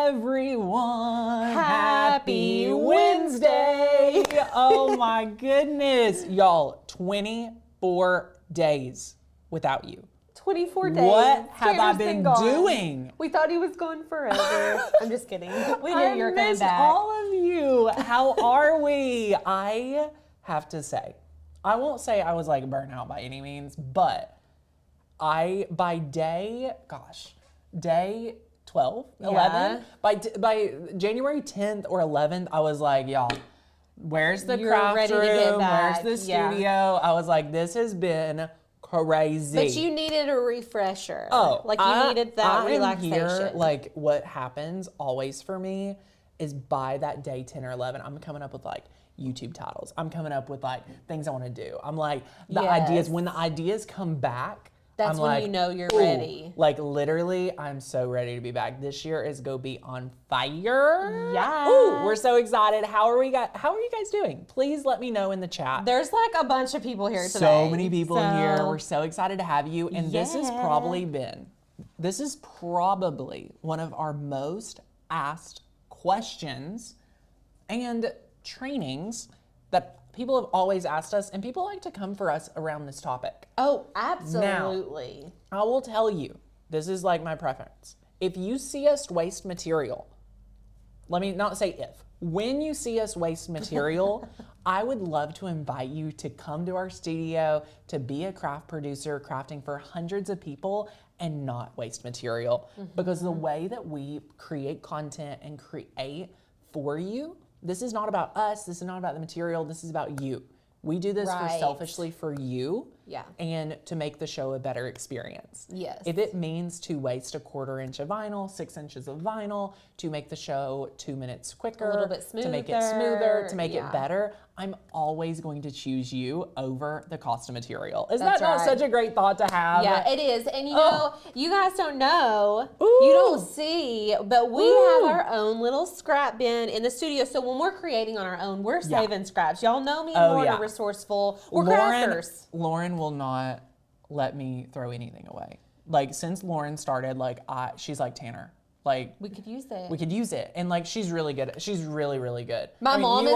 everyone. Happy Wednesday. Oh my goodness. Y'all, 24 days without you. 24 days. What have I been doing? We thought he was gone forever. I'm just kidding. We knew you were coming back. All of you. How are we? I have to say, I won't say I was like burnt out by any means, but by day 12, 11, by January 10th or 11th, I was like, y'all, where's the craft room? Where's the studio? I was like, this has been crazy. But you needed a refresher. Oh, like you needed that relaxation. Here, like what happens always for me is by that day 10 or 11, I'm coming up with like YouTube titles. I'm coming up with like things I want to do. I'm like ideas. When the ideas come back, that's when you know you're ready. Like literally, I'm so ready to be back. This year is gonna be on fire. Yeah. Ooh, we're so excited. How are you guys doing? Please let me know in the chat. There's like a bunch of people here today. So many people here. We're so excited to have you. And this is probably one of our most asked questions and trainings that people have always asked us, and people like to come for us around this topic. Oh, absolutely. Now, I will tell you, this is like my preference. If you see us waste material, let me not say if, when you see us waste material, I would love to invite you to come to our studio to be a craft producer, crafting for hundreds of people and not waste material. Because the way that we create content and create for you, this is not about us. This is not about the material. This is about you. We do this selfishly for you and to make the show a better experience. Yes. If it means to waste a 1/4 inch of vinyl, 6 inches of vinyl, to make the show 2 minutes quicker, a little bit smoother, to make it smoother, to make it better, I'm always going to choose you over the cost of material. Is that not such a great thought to have? Yeah, it is. And you know, you guys don't know, you don't see, but we have our own little scrap bin in the studio. So when we're creating on our own, we're saving scraps. Y'all know me, Lauren, resourceful. We're crafters. Lauren will not let me throw anything away. Like since Lauren started, like she's like, Tanner, like we could use it. We could use it, and like she's really good. She's really, really good. My mom's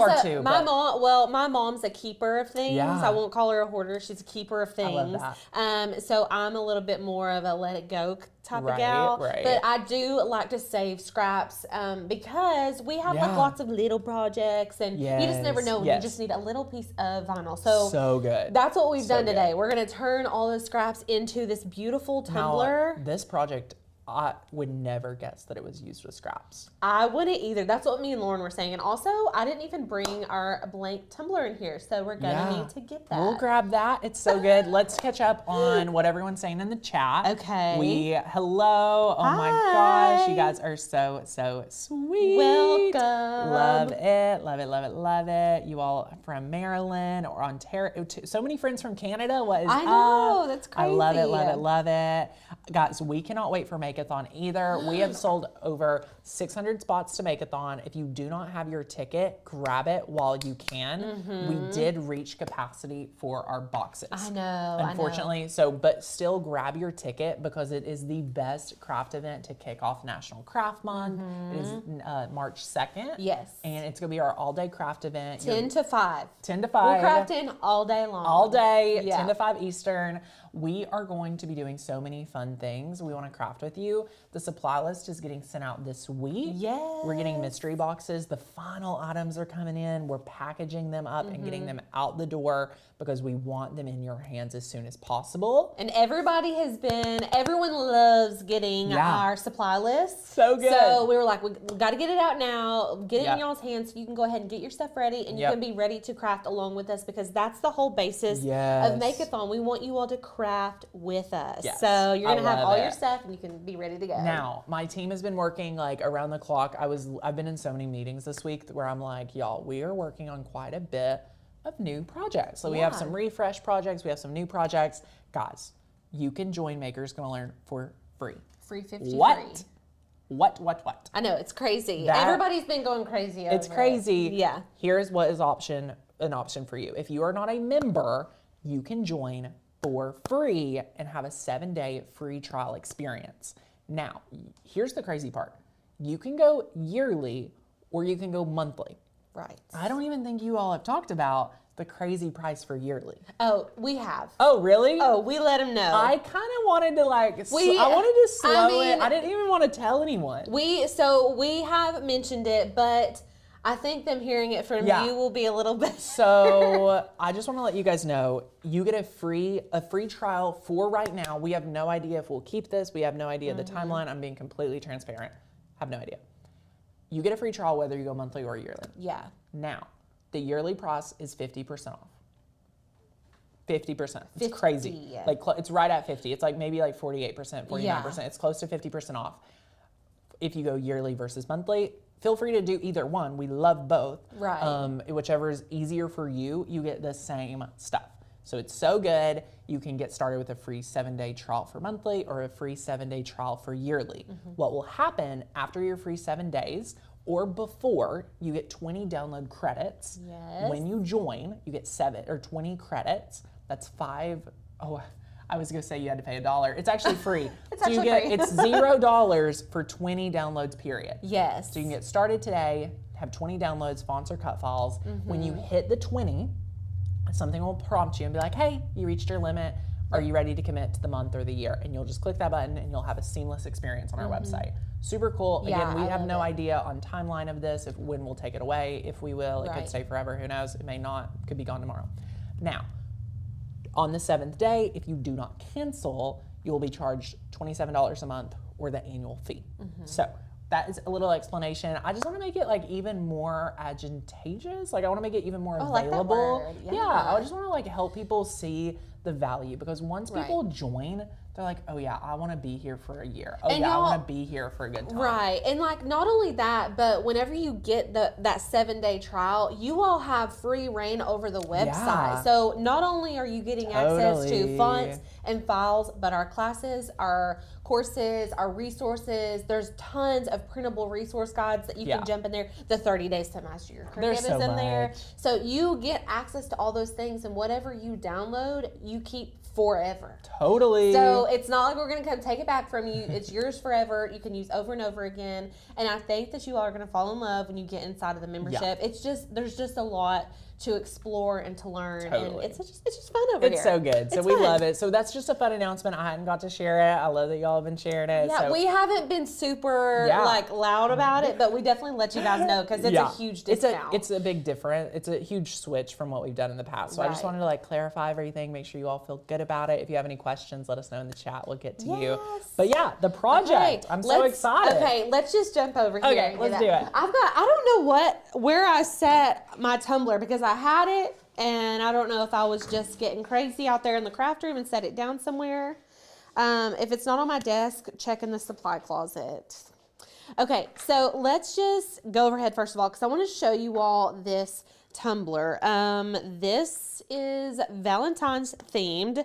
a keeper of things. Yeah. I won't call her a hoarder. She's a keeper of things. I love that. So I'm a little bit more of a let it go type of gal. But I do like to save scraps because we have like lots of little projects, and you just never know when you just need a little piece of vinyl. So good. That's what we've done today. We're gonna turn all those scraps into this beautiful tumbler. Now, this project, I would never guess that it was used with scraps. I wouldn't either. That's what me and Lauren were saying. And also, I didn't even bring our blank tumbler in here, so we're gonna need to get that. We'll grab that. It's so good. Let's catch up on what everyone's saying in the chat. Okay. Hello. Oh my gosh, you guys are so sweet. Welcome. Love it. Love it. Love it. Love it. You all from Maryland or Ontario. So many friends from Canada. What is up? I know. That's crazy. I love it. Love it. Love it. Guys, we cannot wait for Make-a-thon either. We have sold over 600 spots to Make-a-thon. If you do not have your ticket, grab it while you can. We did reach capacity for our boxes. I know. Unfortunately. So, but still grab your ticket because it is the best craft event to kick off National Craft Month. It is March 2nd. Yes. And it's going to be our all-day craft event. 10 to 5. 10 to 5. We're crafting all day long. All day, 10 to 5 Eastern. We are going to be doing so many fun things. We want to craft with you. The supply list is getting sent out this week. Yes. We're getting mystery boxes. The final items are coming in. We're packaging them up and getting them out the door because we want them in your hands as soon as possible. And everyone loves getting our supply list. So good. So we were like, we got to get it out now, get it in y'all's hands so you can go ahead and get your stuff ready and you can be ready to craft along with us because that's the whole basis of Make-a-thon. We want you all to craft with us. Yes. So you're going to have all your stuff and you can be ready to go. Now, my team has been working like around the clock. I've been in so many meetings this week where I'm like, y'all, we are working on quite a bit of new projects. So we have some refresh projects. We have some new projects. Guys, you can join Maker's Gonna Learn for free. Free 53. What? I know, it's crazy. Everybody's been going crazy over It's crazy. it. Yeah. Here's what is an option for you. If you are not a member, you can join for free and have a 7-day free trial experience. Now, here's the crazy part. You can go yearly or you can go monthly. Right. I don't even think you all have talked about the crazy price for yearly. Oh, we have. Oh, really? Oh, we let them know. I kind of wanted to I wanted to slow it. I didn't even want to tell anyone. We have mentioned it, but I think them hearing it from you will be a little bit. So I just want to let you guys know, you get a free trial for right now. We have no idea if we'll keep this. We have no idea the timeline. I'm being completely transparent. Have no idea. You get a free trial whether you go monthly or yearly. Yeah. Now, the yearly price is 50% off. 50%. It's crazy. Like it's right at 50. It's like maybe like 48%, 49%. Yeah. It's close to 50% off. If you go yearly versus monthly, feel free to do either one. We love both. Right. Whichever is easier for you, you get the same stuff. So it's so good. You can get started with a free 7-day trial for monthly or a free 7-day trial for yearly. What will happen after your free 7 days or before, you get 20 download credits. Yes. When you join, you get 20 credits. That's $5. Oh, I was gonna say you had to pay $1. It's actually free. It's actually free. It's $0 for 20 downloads, period. Yes. So you can get started today, have 20 downloads, sponsor cut files. When you hit the 20, something will prompt you and be like, hey, you reached your limit. Are you ready to commit to the month or the year? And you'll just click that button and you'll have a seamless experience on our website. Super cool. Yeah, Again, we have no idea on timeline of this, when we'll take it away, if we will. It Right. could stay forever, who knows? It may not, could be gone tomorrow. Now, on the 7th day, if you do not cancel, you will be charged $27 a month or the annual fee. So that is a little explanation. I just want to make it like even more advantageous. Like I want to make it even more available. Like that word. Yeah, I just want to like help people see the value, because once people join, they're like, oh yeah, I want to be here for a year. Oh And yeah, I y'all- want to be here for a good time. Right. And like not only that, but whenever you get that 7-day trial, you all have free reign over the website. Yeah. So not only are you getting access to Totally. fonts and files, but our classes, our courses, our resources, there's tons of printable resource guides that you can jump in there. The 30 days to master your Cricut is so in there. much. So you get access to all those things, and whatever you download, you keep forever. Totally. So it's not like we're going to come take it back from you. It's yours forever. You can use over and over again. And I think that you all are going to fall in love when you get inside of the membership. It's just, there's just a lot to explore and to learn. Totally. And it's just fun over here. It's so good. So It's we fun. love it. So that's just a fun announcement. I hadn't got to share it. I love that y'all have been sharing it. Yeah, so. we haven't been super like loud about it, but we definitely let you guys know because it's a huge discount. It's a big difference. It's a huge switch from what we've done in the past. So I just wanted to like clarify everything, make sure you all feel good about it. If you have any questions, let us know in the chat. We'll get to you. But yeah, the project. I'm so excited. Okay, let's just jump over here. Okay, let's do it. I don't know where I set my tumbler because I had it and I don't know if I was just getting crazy out there in the craft room and set it down somewhere. If it's not on my desk, check in the supply closet. Okay, so let's just go overhead first of all because I want to show you all this tumbler. This is Valentine's themed,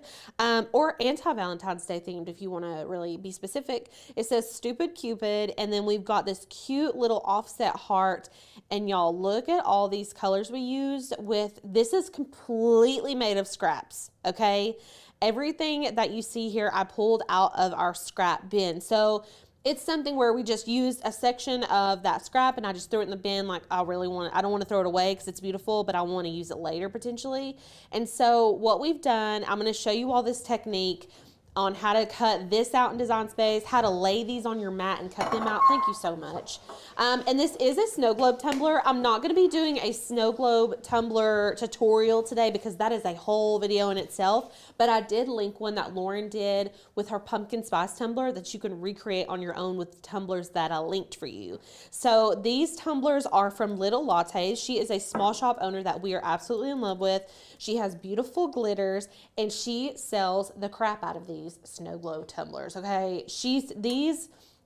or anti-Valentine's Day themed if you want to really be specific. It says Stupid Cupid, and then we've got this cute little offset heart, and y'all look at all these colors we used with, this is completely made of scraps, okay? Everything that you see here, I pulled out of our scrap bin. So it's something where we just used a section of that scrap and I just threw it in the bin. Like I don't want to throw it away because it's beautiful, but I want to use it later potentially. And so what we've done, I'm going to show you all this technique on how to cut this out in Design Space, how to lay these on your mat and cut them out. Thank you so much. And this is a snow globe tumbler. I'm not going to be doing a snow globe tumbler tutorial today because that is a whole video in itself, but I did link one that Lauren did with her pumpkin spice tumbler that you can recreate on your own with the tumblers that I linked for you. So these tumblers are from Little Lattes. She is a small shop owner that we are absolutely in love with. She has beautiful glitters and she sells the crap out of these snow globe tumblers. Okay,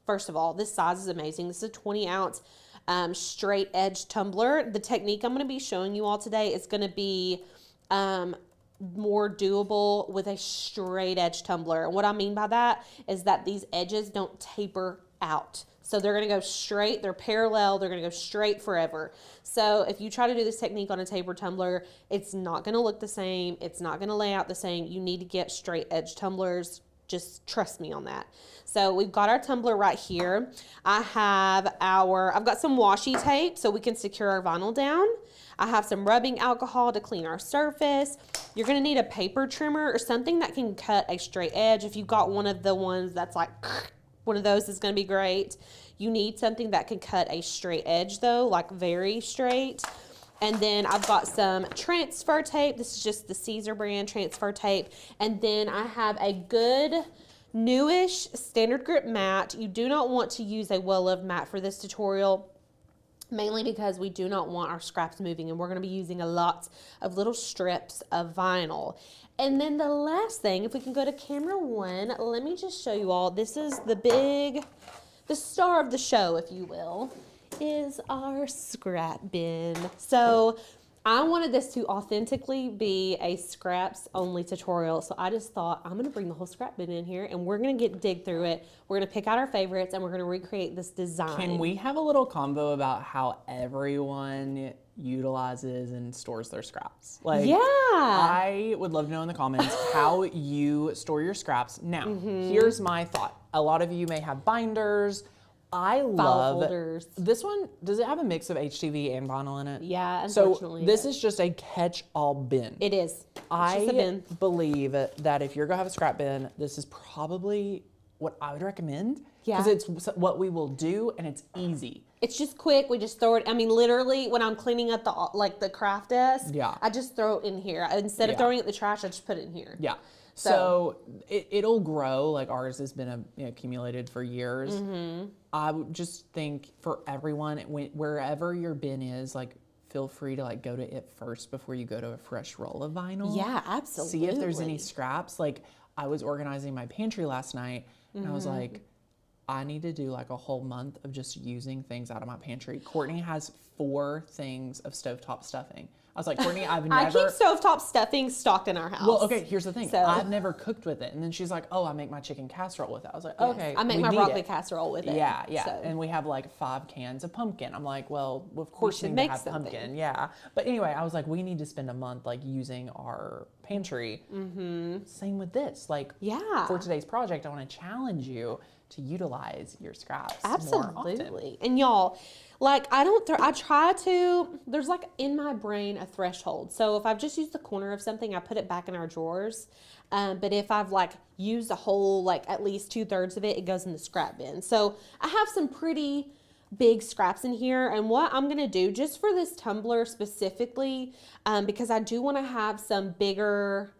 first of all, this size is amazing. This is a 20-ounce straight edge tumbler. The technique I'm going to be showing you all today is going to be more doable with a straight edge tumbler. And what I mean by that is that these edges don't taper out. So they're going to go straight, they're parallel, they're going to go straight forever. So if you try to do this technique on a taper tumbler, it's not going to look the same. It's not going to lay out the same. You need to get straight edge tumblers. Just trust me on that. So we've got our tumbler right here. I've got some washi tape so we can secure our vinyl down. I have some rubbing alcohol to clean our surface. You're gonna need a paper trimmer or something that can cut a straight edge. If you've got one of the ones that's like, one of those is gonna be great. You need something that can cut a straight edge though, like very straight. And then I've got some transfer tape. This is just the Caesar brand transfer tape. And then I have a good newish standard grip mat. You do not want to use a well-loved mat for this tutorial, mainly because we do not want our scraps moving, and we're going to be using a lot of little strips of vinyl. And then the last thing, if we can go to camera 1, let me just show you all. This is the star of the show, if you will, is our scrap bin. So I wanted this to authentically be a scraps only tutorial. So I just thought I'm gonna bring the whole scrap bin in here and we're gonna dig through it. We're gonna pick out our favorites and we're gonna recreate this design. Can we have a little convo about how everyone utilizes and stores their scraps? Like, yeah. I would love to know in the comments how you store your scraps. Now, here's my thought. A lot of you may have binders. I love folders. This one. Does it have a mix of HTV and vinyl in it? Yeah, unfortunately. So this is just a catch-all bin. It is. I believe that if you're gonna have a scrap bin, this is probably what I would recommend. Yeah. Because it's what we will do and it's easy. It's just quick. We just throw it. I mean, literally, when I'm cleaning up the craft desk, I just throw it in here. Instead of throwing it in the trash, I just put it in here. Yeah. So it'll grow. Like ours has been accumulated for years. I would just think for everyone, wherever your bin is, like feel free to like go to it first before you go to a fresh roll of vinyl. Yeah, absolutely. See if there's any scraps. Like I was organizing my pantry last night and I was like, I need to do like a whole month of just using things out of my pantry. Courtney has 4 things of stovetop stuffing. I was like, Courtney, I've never... I keep stovetop stuffing stocked in our house. Well, okay, here's the thing. I've never cooked with it. And then she's like, oh, I make my chicken casserole with it. I was like, okay, I make my broccoli casserole with it. Yeah. So. And we have like 5 cans of pumpkin. I'm like, well, of course we need to have pumpkin. Yeah. But anyway, I was like, we need to spend a month like using our pantry. Same with this. Like, for today's project, I want to challenge you to utilize your scraps more often. And y'all, like I try to, there's like in my brain a threshold. So if I've just used the corner of something, I put it back in our drawers. But if I've like used a whole, like at least 2/3 of it, it goes in the scrap bin. So I have some pretty big scraps in here. And what I'm gonna do just for this tumbler specifically, because I do wanna have some bigger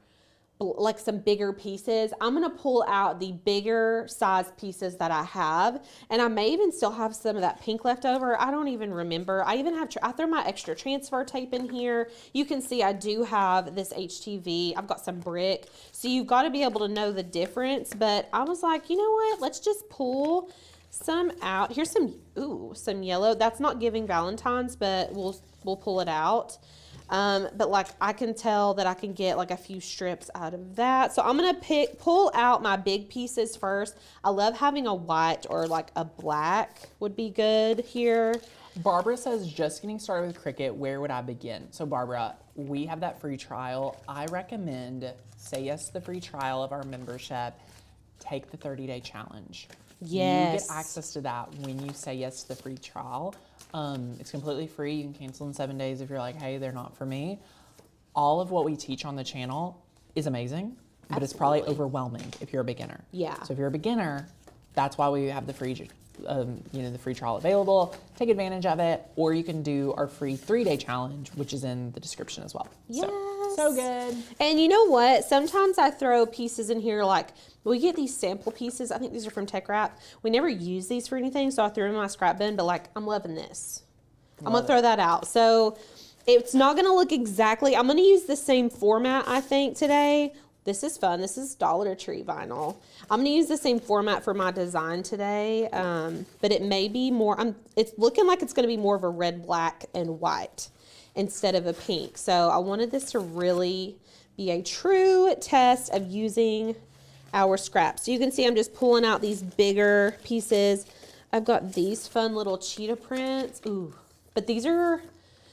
pieces, I'm gonna pull out the bigger size pieces that I have, and I may even still have some of that pink left over. I don't even remember. I throw my extra transfer tape in here. You can see I do have this HTV. I've got some brick, so you've got to be able to know the difference. But I was like, you know what? Let's just pull some out. Here's some yellow. That's not giving Valentine's, but we'll pull it out. But like I can tell that I can get like a few strips out of that. So I'm gonna pull out my big pieces first. I love having a white or like a black would be good here. Barbara says, just getting started with Cricut, where would I begin? So Barbara, we have that free trial. I recommend say yes to the free trial of our membership. Take the 30-day challenge. Yes. You get access to that when you say yes to the free trial. It's completely free. You can cancel in 7 days if you're like, hey, they're not for me. All of what we teach on the channel is amazing, but it's probably overwhelming if you're a beginner. Yeah. So if you're a beginner, that's why we have the free, the free trial available. Take advantage of it, or you can do our free 3-day challenge, which is in the description as well. Yes. So good. And you know what? Sometimes I throw pieces in here, like we get these sample pieces. I think these are from Tech Wrap. We never use these for anything, so I threw them in my scrap bin, but like I'm loving this. I'm gonna throw that out. So it's not gonna look exactly, I'm gonna use the same format, I think, today. This is fun. This is Dollar Tree vinyl. I'm gonna use the same format for my design today, but it may be more, it's looking like it's gonna be more of a red, black, and white instead of a pink. So I wanted this to really be a true test of using our scraps. So you can see I'm just pulling out these bigger pieces. I've got these fun little cheetah prints. Ooh, but these are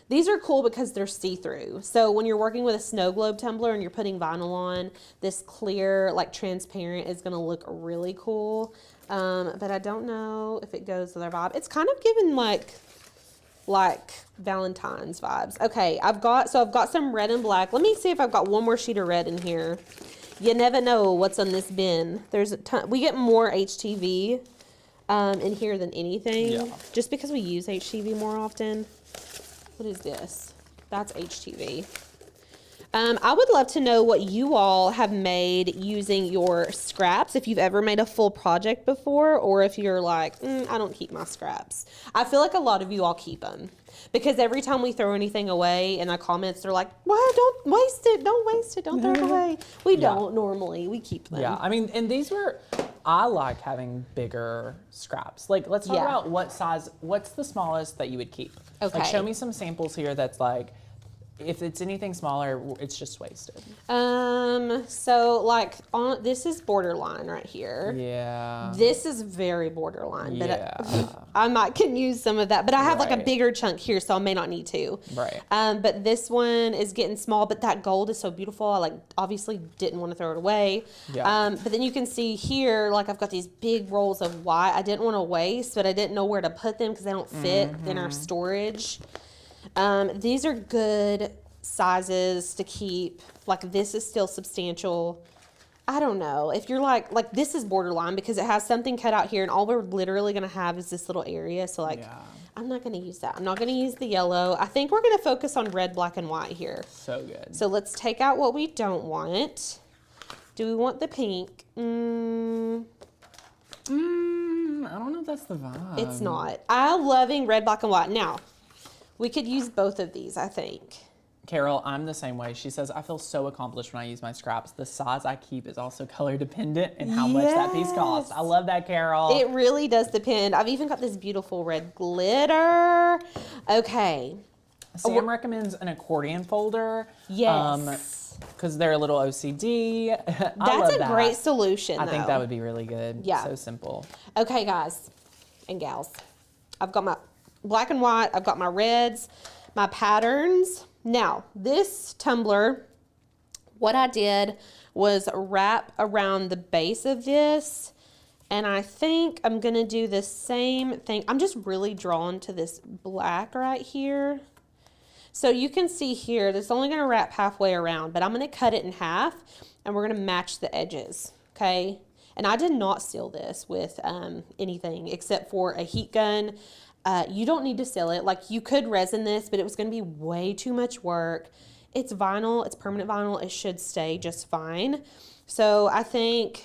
These are cool because they're see-through. So when you're working with a snow globe tumbler and you're putting vinyl on, this clear, like transparent is gonna look really cool. But I don't know if it goes with our vibe. It's kind of giving like Valentine's vibes. Okay, I've got some red and black. Let me see if I've got one more sheet of red in here. You never know what's on this bin. There's a ton. We get more HTV in here than anything, just because we use HTV more often. What is this? That's HTV. I would love to know what you all have made using your scraps, if you've ever made a full project before, or if you're like, I don't keep my scraps. I feel like a lot of you all keep them, because every time we throw anything away in the comments, they're like, why, don't waste it, don't throw it away. We don't normally, we keep them. Yeah, I mean, and these were, I like having bigger scraps. Like, let's talk about what's the smallest that you would keep? Okay. Like, show me some samples here that's like, if it's anything smaller, it's just wasted. So like this is borderline right here. Yeah. This is very borderline, but yeah. I can use some of that, but I have like a bigger chunk here, so I may not need to. Right. But this one is getting small, but that gold is so beautiful. I like obviously didn't want to throw it away. Yeah. But then you can see here, like I've got these big rolls of white. I didn't want to waste, but I didn't know where to put them because they don't fit in our storage. These are good sizes to keep. Like this is still substantial. I don't know if you're like this is borderline because it has something cut out here and all we're literally going to have is this little area. So like, I'm not going to use that. I'm not going to use the yellow. I think we're going to focus on red, black, and white here. So good. So let's take out what we don't want. Do we want the pink? I don't know if that's the vibe. It's not. I'm loving red, black, and white. Now, we could use both of these, I think. Carol, I'm the same way. She says, I feel so accomplished when I use my scraps. The size I keep is also color dependent and how much that piece costs. I love that, Carol. It really does depend. I've even got this beautiful red glitter. Okay. Sam recommends an accordion folder. Yes. Because they're a little OCD. That's a great solution, I think that would be really good. Yeah. So simple. Okay, guys and gals. I've got my black and white. I've got my reds, my patterns. Now, this tumbler, what I did was wrap around the base of this, and I think I'm gonna do the same thing. I'm just really drawn to this black right here. So you can see here, this is only gonna wrap halfway around, but I'm gonna cut it in half, and we're gonna match the edges, okay? And I did not seal this with anything except for a heat gun. You don't need to seal it. Like you could resin this, but it was going to be way too much work. It's vinyl. It's permanent vinyl. It should stay just fine. So I think,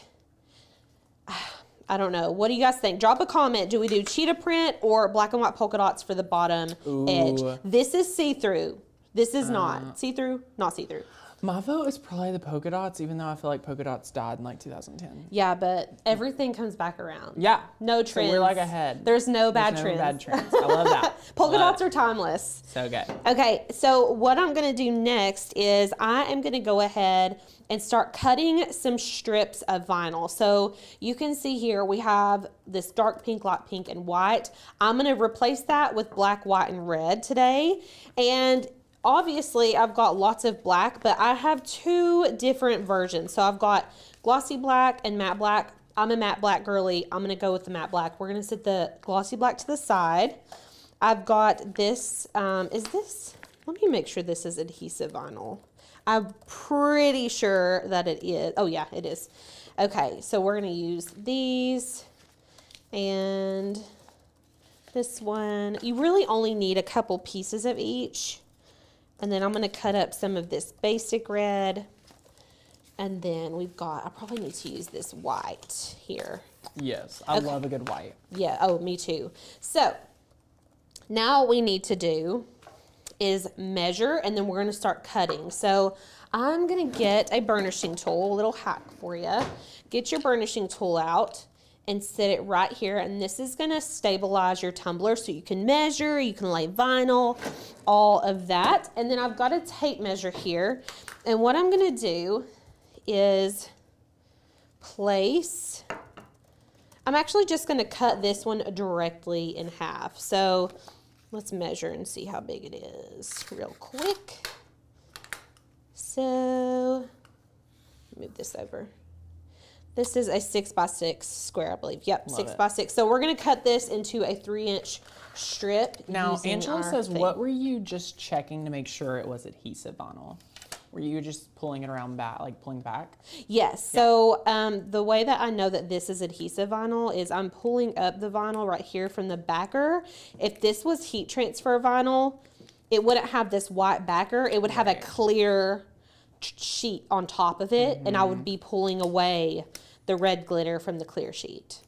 I don't know. What do you guys think? Drop a comment. Do we do cheetah print or black and white polka dots for the bottom edge? This is see-through. This is not. See-through, not see-through. My vote is probably the polka dots, even though I feel like polka dots died in like 2010. Yeah, but everything comes back around. Yeah. No trends. So we're like ahead. There's no bad trends. No bad trends. I love that. Polka dots are timeless. So good. Okay, so what I'm going to do next is I am going to go ahead and start cutting some strips of vinyl. So you can see here we have this dark pink, light pink, and white. I'm going to replace that with black, white, and red today. And obviously, I've got lots of black, but I have two different versions. So I've got glossy black and matte black. I'm a matte black girly. I'm going to go with the matte black. We're going to set the glossy black to the side. I've got this, let me make sure this is adhesive vinyl. I'm pretty sure that it is. Oh yeah, it is. Okay, so we're going to use these and this one. You really only need a couple pieces of each. And then I'm going to cut up some of this basic red. And then we've got, I probably need to use this white here. Yes, I love a good white. Yeah, oh, me too. So now what we need to do is measure, and then we're going to start cutting. So I'm going to get a burnishing tool, a little hack for you. Get your burnishing tool out and set it right here, and this is going to stabilize your tumbler so you can measure, you can lay vinyl, all of that. And then I've got a tape measure here, and what I'm going to do is place, I'm actually just going to cut this one directly in half. So Let's measure and see how big it is real quick. So, move this over. This is a 6x6 square, I believe. Yep, Love 6x6. So we're going to cut this into a 3-inch strip. Now, Angela says, what were you just checking to make sure it was adhesive vinyl? Were you just pulling it around back, like pulling back? Yes. So the way that I know that this is adhesive vinyl is I'm pulling up the vinyl right here from the backer. If this was heat transfer vinyl, it wouldn't have this white backer. It would have a clear sheet on top of it, and I would be pulling away the red glitter from the clear sheet.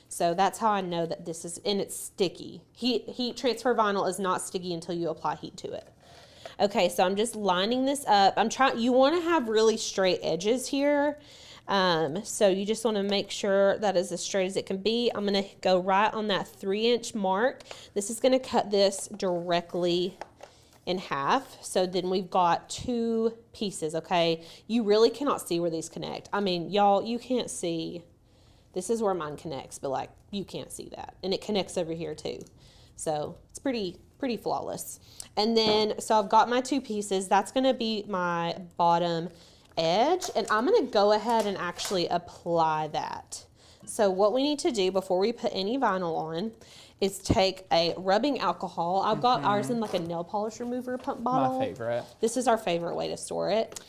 So that's how I know that this is, and it's sticky. Heat transfer vinyl is not sticky until you apply heat to it. Okay, so I'm just lining this up. You want to have really straight edges here. So you just want to make sure that is as straight as it can be. I'm going to go right on that 3-inch mark. This is going to cut this directly in half. So then we've got 2 pieces, okay? You really cannot see where these connect. I mean, y'all, you can't see. This is where mine connects, but like you can't see that. And it connects over here too. So it's pretty flawless. And then, so I've got my 2 pieces. That's gonna be my bottom edge. And I'm gonna go ahead and actually apply that. So what we need to do before we put any vinyl on is take a rubbing alcohol. I've got ours in like a nail polish remover pump bottle. My favorite. This is our favorite way to store it.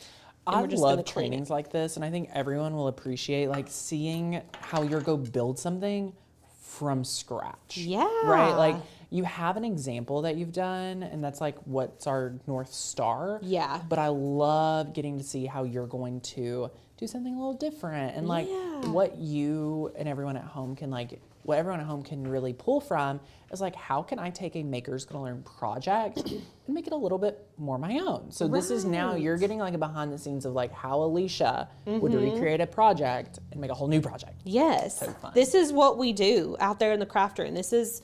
I love trainings like this, and I think everyone will appreciate like seeing how you're go build something from scratch. Yeah. Right? Like you have an example that you've done, and that's like what's our North Star. Yeah. But I love getting to see how you're going to do something a little different, and like what you and everyone at home can what everyone at home can really pull from is like, how can I take a Maker's Gonna Learn project and make it a little bit more my own? So this is now, you're getting like a behind the scenes of like how Alicia would recreate a project and make a whole new project. Yes. So fun. This is what we do out there in the craft room. This is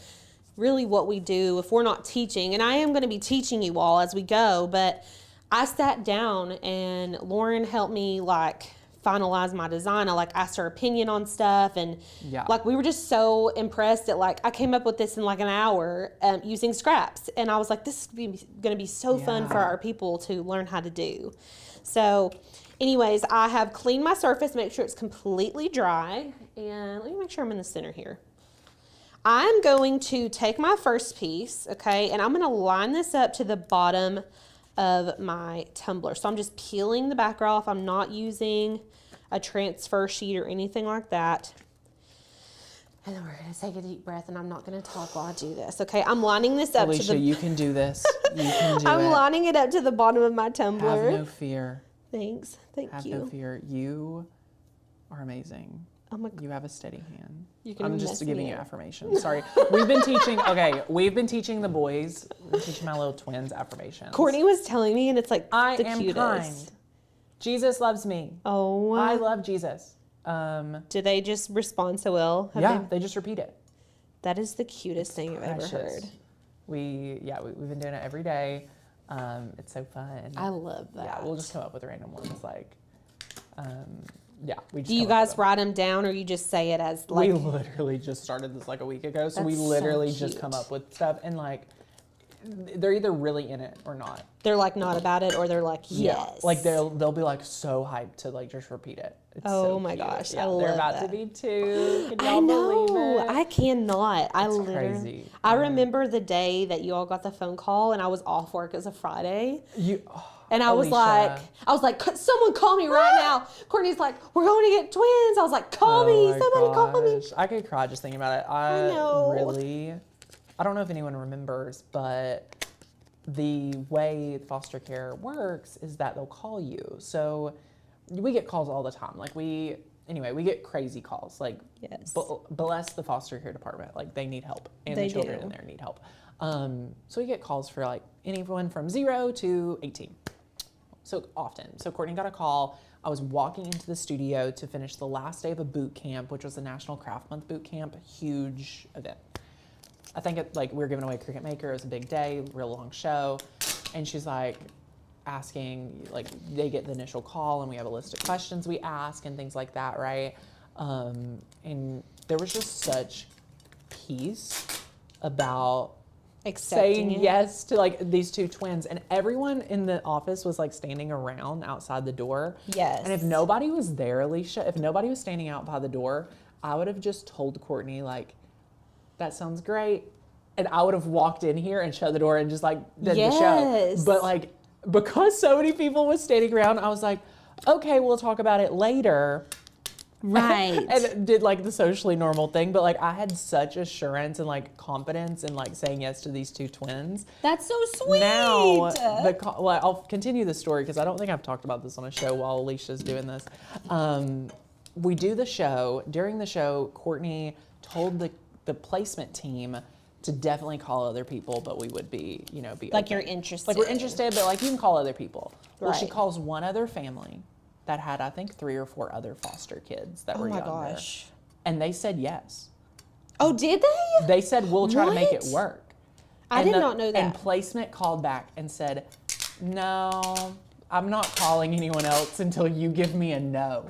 really what we do if we're not teaching. And I am going to be teaching you all as we go, but I sat down and Lauren helped me like finalize my design. I like asked her opinion on stuff, and like we were just so impressed that like I came up with this in like an hour using scraps, and I was like, this is going to be so fun for our people to learn how to do. So anyways, I have cleaned my surface, make sure it's completely dry, and let me make sure I'm in the center here. I'm going to take my first piece, okay, and I'm going to line this up to the bottom of my tumbler. So I'm just peeling the backer off. I'm not using a transfer sheet or anything like that. And then we're going to take a deep breath, and I'm not going to talk while I do this. Okay, I'm lining this up Alicia, to the... you can do this. You can do I'm lining it up to the bottom of my tumbler. Have no fear. Thanks. Thank you. Have no fear. You are amazing. Oh my, you have a steady hand. I'm just giving you affirmations. Sorry. We've been teaching the boys, we're teaching my little twins affirmations. Courtney was telling me, and it's like I the am cutest. kind. Jesus loves me. Oh. I love Jesus. Do they just respond so well? They just repeat it. That is the cutest thing I've ever heard. We've been doing it every day. It's so fun. I love that. Yeah, we'll just come up with random ones like, do you guys write them down, or you just say it as like? We literally just started this like a week ago, so we literally just come up with stuff, and like they're either really in it or not. They're like not about it, or they're like yes. Yeah, like they'll be like so hyped to like just repeat it. It's oh my gosh, I love they're about that. to be 2. Can y'all I know. believe it? I cannot. It's crazy. I remember the day that you all got the phone call, and I was off work. It was a Friday. And I was like, someone call me right now. Courtney's like, we're going to get twins. I was like, call me. Somebody call me. I could cry just thinking about it. I know. I don't know if anyone remembers, but the way foster care works is that they'll call you. So we get calls all the time. Like we get crazy calls. Like, yes. Bless the foster care department. Like they need help, and the children in there need help. So we get calls for like anyone from 0 to 18. So often. So Courtney got a call. I was walking into the studio to finish the last day of a boot camp, which was the National Craft Month boot camp. Huge event. I think we were giving away a Cricut Maker. It was a big day, real long show. And she's like asking, like they get the initial call and we have a list of questions we ask and things like that, right? And there was just such peace about saying yes to like these two twins, and everyone in the office was like standing around outside the door. Yes. And if nobody was there, Alicia, if nobody was standing out by the door, I would have just told Courtney like, that sounds great. And I would have walked in here and shut the door and just like did the show. But like, because so many people was standing around, I was like, okay, we'll talk about it later. Right. And did like the socially normal thing, but like I had such assurance and like confidence in like saying yes to these two twins. That's so sweet. Now, well, I'll continue the story because I don't think I've talked about this on a show while Alicia's doing this. We do the show. During the show, Courtney told the placement team to definitely call other people, but we would be like open. You're interested. Like we're interested, but like you can call other people. Well, Right. she calls one other family that had, I think, 3 or 4 other foster kids that were younger. Oh my gosh. And they said yes. Oh, did they? They said, we'll try to make it work. I did not know that. And placement called back and said, no, I'm not calling anyone else until you give me a no.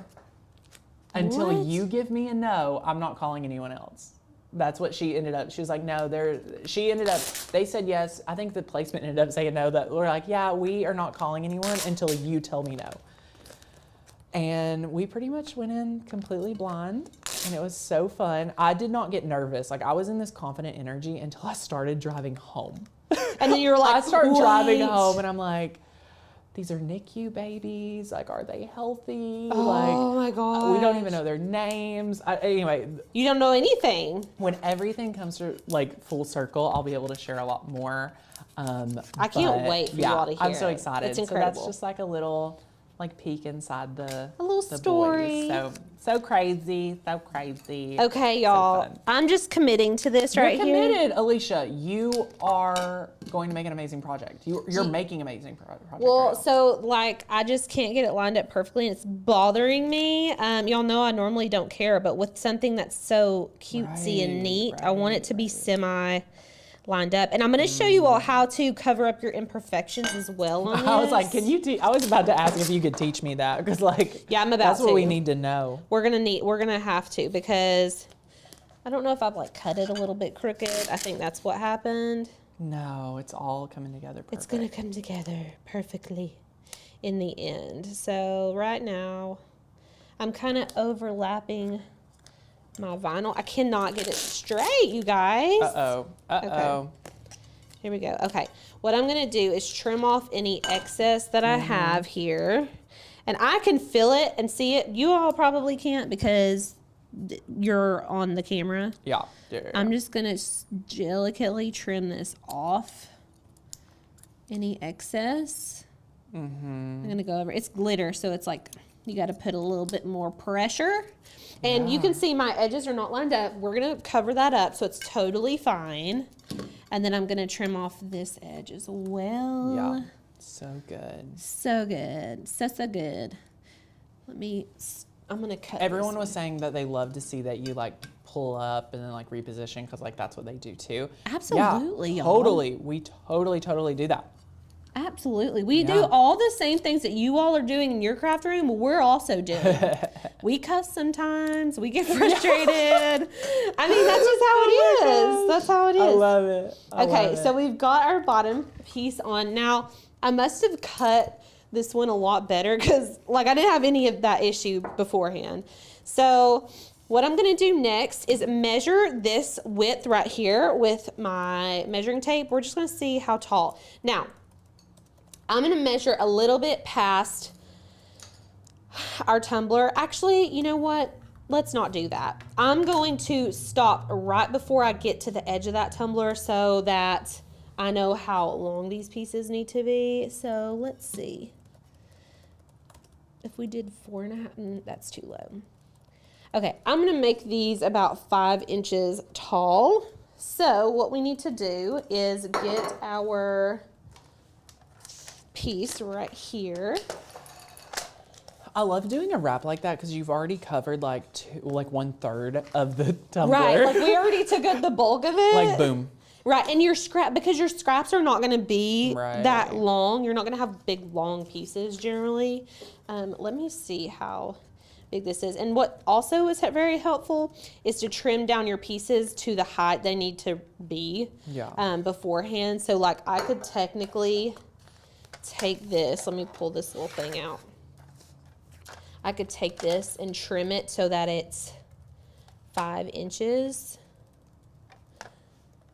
Until you give me a no, I'm not calling anyone else. That's what she ended up. She was like, no, they said yes. I think the placement ended up saying no. That we're like, yeah, we are not calling anyone until you tell me no. And we pretty much went in completely blind, and it was so fun. I did not get nervous. Like I was in this confident energy until I started driving home. And then you were like, I started driving home, and I'm like, these are NICU babies. Like, are they healthy? Oh my God. We don't even know their names. Anyway. You don't know anything. When everything comes to like full circle, I'll be able to share a lot more. I can't wait for you all to hear. I'm so excited. It's incredible. So that's just like a little like peek inside the story. Boys. So crazy, so crazy. Okay, y'all. So I'm just committing to this You're right here. committed, Alicia. You are going to make an amazing project. You're making amazing project. Well, so like I just can't get it lined up perfectly, and it's bothering me. Y'all know I normally don't care, but with something that's so cutesy and neat, I want it to be semi lined up. And I'm going to show you all how to cover up your imperfections as well on this. I was like, can you I was about to ask if you could teach me that, because like, yeah, I'm about that's to. what we need to know. We're going to have to, because I don't know if I've like cut it a little bit crooked. I think that's what happened. No, it's all coming together perfect. It's going to come together perfectly in the end. So right now I'm kind of overlapping my vinyl. I cannot get it straight, you guys. Okay. Here we go. Okay. What I'm going to do is trim off any excess that I have here. And I can feel it and see it. You all probably can't because you're on the camera. Yeah. I'm just going to delicately trim this off. Any excess. I'm going to go over. It's glitter, so it's like you got to put a little bit more pressure. And you can see my edges are not lined up. We're going to cover that up so it's totally fine. And then I'm going to trim off this edge as well. Yeah. So good. So good. So good. I'm going to cut Everyone was saying that they love to see that you like pull up and then like reposition, because like that's what they do too. Absolutely, yeah, y'all. Totally. We totally do that. Absolutely. We do all the same things that you all are doing in your craft room, we're also doing. We cuss sometimes. We get frustrated. I mean, that's just how it is. That's how it is. I love it. Okay, so we've got our bottom piece on. Now, I must have cut this one a lot better because, like, I didn't have any of that issue beforehand. So what I'm going to do next is measure this width right here with my measuring tape. We're just going to see how tall. Now, I'm going to measure a little bit past our tumbler. Actually, you know what? Let's not do that. I'm going to stop right before I get to the edge of that tumbler so that I know how long these pieces need to be. So let's see. If we did 4.5, that's too low. Okay, I'm going to make these about 5 inches tall. So what we need to do is get our piece right here. I love doing a wrap like that because you've already covered like 1/3 of the tumbler. Right, like we already took the bulk of it. Like boom. Right, and your because your scraps are not going to be that long. You're not going to have big long pieces generally. Let me see how big this is. And what also is very helpful is to trim down your pieces to the height they need to be beforehand. So like I could technically take this. Let me pull this little thing out. I could take this and trim it so that it's 5 inches.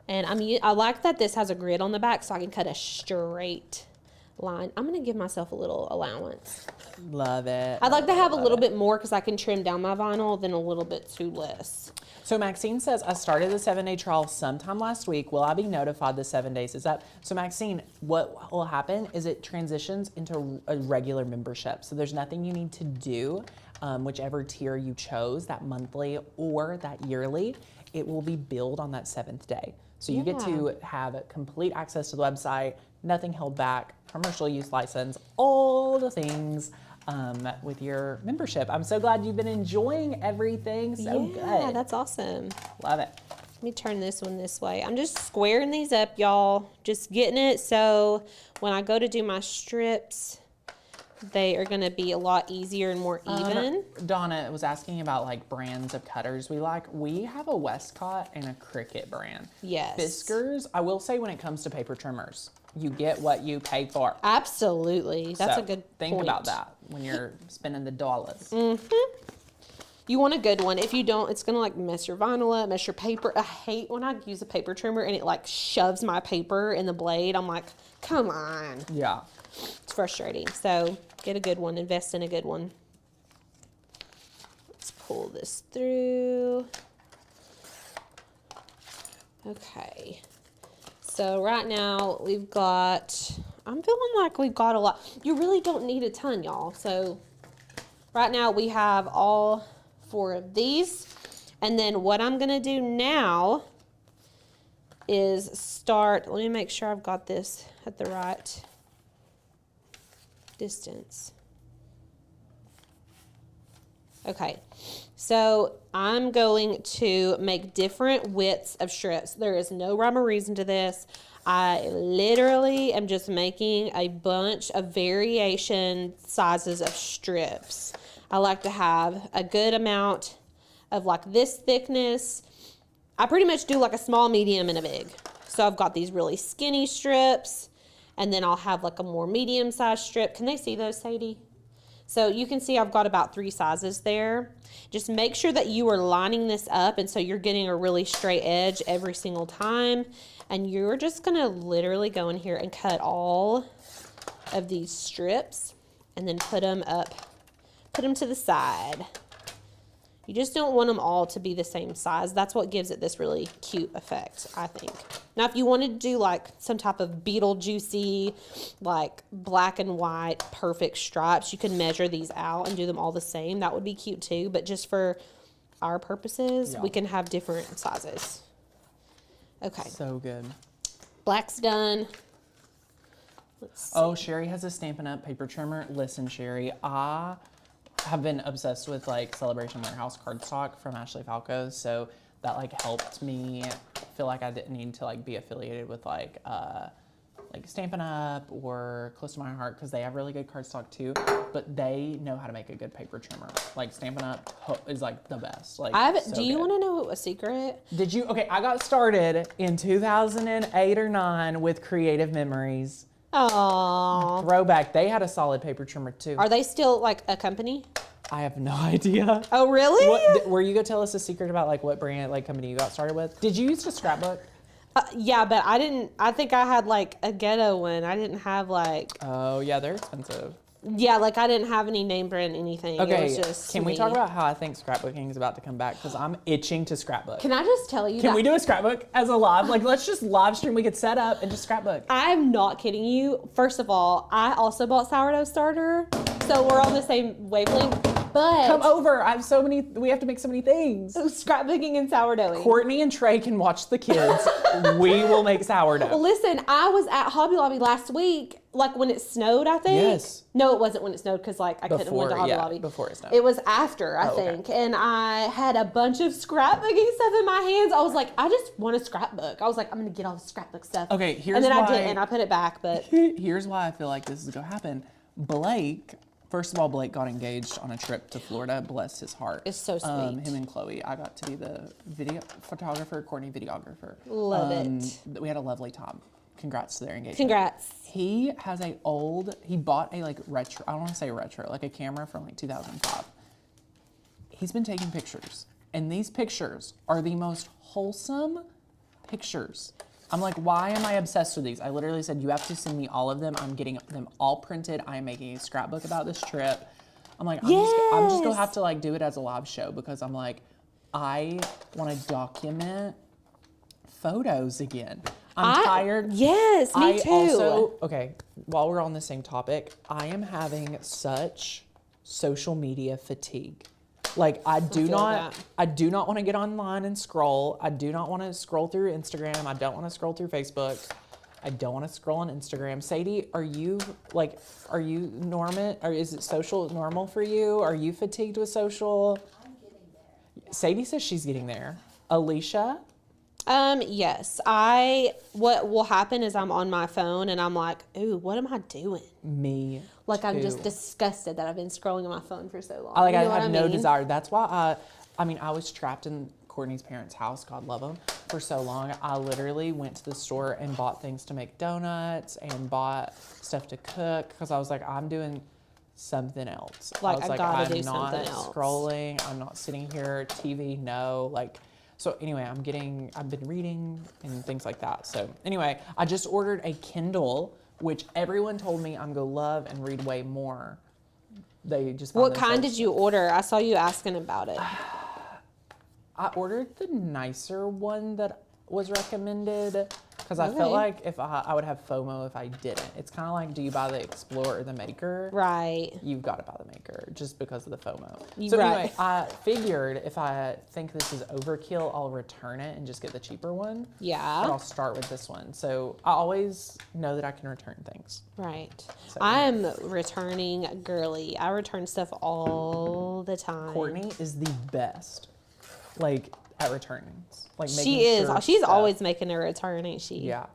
And I like that this has a grid on the back so I can cut a straight line. I'm going to give myself a little allowance. Love it. I'd like to have a little bit more because I can trim down my vinyl than a little bit too less. So Maxine says, I started the 7-day trial sometime last week. Will I be notified the 7 days is up? So Maxine, what will happen is it transitions into a regular membership. So there's nothing you need to do, whichever tier you chose, that monthly or that yearly, it will be billed on that 7th day. So you get to have complete access to the website, nothing held back, commercial use license, all the things with your membership. I'm so glad you've been enjoying everything so good. Yeah, that's awesome. Love it. Let me turn this one this way. I'm just squaring these up, y'all. Just getting it so when I go to do my strips, they are going to be a lot easier and more even. Donna was asking about like brands of cutters we like. We have a Westcott and a Cricut brand. Yes. Fiskars, I will say when it comes to paper trimmers, you get what you pay for. Absolutely. That's a good think point. about that when you're spending the dollars. You want a good one. If you don't, it's going to like mess your vinyl up, mess your paper. I hate when I use a paper trimmer and it like shoves my paper in the blade. I'm like, come on. Yeah. It's frustrating. So get a good one. Invest in a good one. Let's pull this through. Okay. So right now we've got, I'm feeling like we've got a lot. You really don't need a ton, y'all. So right now we have all 4 of these. And then what I'm going to do now is start, let me make sure I've got this at the right distance. Okay, so I'm going to make different widths of strips. There is no rhyme or reason to this. I literally am just making a bunch of variation sizes of strips. I like to have a good amount of like this thickness. I pretty much do like a small, medium, and a big. So I've got these really skinny strips, and then I'll have like a more medium-sized strip. Can they see those, Sadie? So you can see I've got about 3 sizes there. Just make sure that you are lining this up, and so you're getting a really straight edge every single time. And you're just gonna literally go in here and cut all of these strips and then put them up, put them to the side. You just don't want them all to be the same size. That's what gives it this really cute effect, I think. Now, if you wanted to do like some type of Beetlejuicy, like black and white, perfect stripes, you could measure these out and do them all the same. That would be cute too. But just for our purposes, we can have different sizes. Okay. So good. Black's done. Let's see. Oh, Sherry has a Stampin' Up! Paper trimmer. Listen, Sherry, I have been obsessed with like Celebration Warehouse cardstock from Ashley Falco, so that like helped me feel like I didn't need to like be affiliated with like Stampin' Up! Or Close to My Heart, because they have really good cardstock too, but they know how to make a good paper trimmer. Like Stampin' Up! Is like the best. Like, do you want to know a secret? Did you? Okay, I got started in 2008 or 9 with Creative Memories. Oh. Throwback. They had a solid paper trimmer too. Are they still like a company? I have no idea. Oh, really? Were you gonna tell us a secret about like what brand, like company you got started with? Did you use a scrapbook? Yeah, but I didn't. I think I had like a ghetto one. I didn't have like. Oh yeah, they're expensive. Yeah, like I didn't have any name brand anything. Okay, it was just can we talk about how I think scrapbooking is about to come back? Because I'm itching to scrapbook. Can I just tell you? Can we do a scrapbook as a live? Like, let's just live stream. We could set up and just scrapbook. I'm not kidding you. First of all, I also bought sourdough starter, so we're on the same wavelength. But come over. I have so many. We have to make so many things. Scrapbooking and sourdoughing. Courtney and Trey can watch the kids. We will make sourdough. Well, listen, I was at Hobby Lobby last week, like when it snowed, I think. Yes. No, it wasn't when it snowed because like I couldn't have went to Hobby Lobby. Before it snowed. It was after, I think. And I had a bunch of scrapbooking stuff in my hands. I was like, I just want a scrapbook. I was like, I'm going to get all the scrapbook stuff. Okay, here's And then why, I didn't. I put it back, but. Here's why I feel like this is going to happen. Blake First of all, Blake got engaged on a trip to Florida. Bless his heart. It's so sweet. Him and Chloe. I got to be the video photographer, Courtney videographer. Love it. We had a lovely time. Congrats to their engagement. Congrats. He has he bought a like retro, I don't want to say retro, like a camera from like 2005. He's been taking pictures, and these pictures are the most wholesome pictures. I'm like, why am I obsessed with these? I literally said, you have to send me all of them. I'm getting them all printed. I am making a scrapbook about this trip. I'm like, I'm just gonna have to like do it as a live show, because I'm like, I want to document photos again. I'm tired. Yes, me too. Also, okay, while we're on the same topic, I am having such social media fatigue. Like I do not want to get online and scroll. I do not want to scroll through Instagram. I don't want to scroll through Facebook. I don't want to scroll on Instagram. Sadie, are you normal? Or is it social normal for you? Are you fatigued with social? I'm getting there. Sadie says she's getting there. Alicia? Yes. What will happen is I'm on my phone and I'm like, ooh, what am I doing? Me Like too. I'm just disgusted that I've been scrolling on my phone for so long. I have no desire. That's why I was trapped in Courtney's parents' house, God love them, for so long. I literally went to the store and bought things to make donuts and bought stuff to cook, because I was like, I'm doing something else. Like, I was gotta do I'm not something else. scrolling. I'm not sitting here, TV, no. Like, so anyway, I've been reading and things like that. So anyway, I just ordered a Kindle, which everyone told me I'm gonna love and read way more. They just What kind did you order? I saw you asking about it. I ordered the nicer one that was recommended, because I felt like if I would have FOMO if I didn't. It's kind of like, do you buy the Explorer or the Maker? Right. You've got to buy the Maker just because of the FOMO. Right. Anyway, I figured if I think this is overkill, I'll return it and just get the cheaper one. Yeah. But I'll start with this one. So I always know that I can return things. Right. So, I'm returning girly. I return stuff all the time. Courtney is the best, like, at returns. Like, She is. sure She's stuff. always making a return, ain't she? Yeah.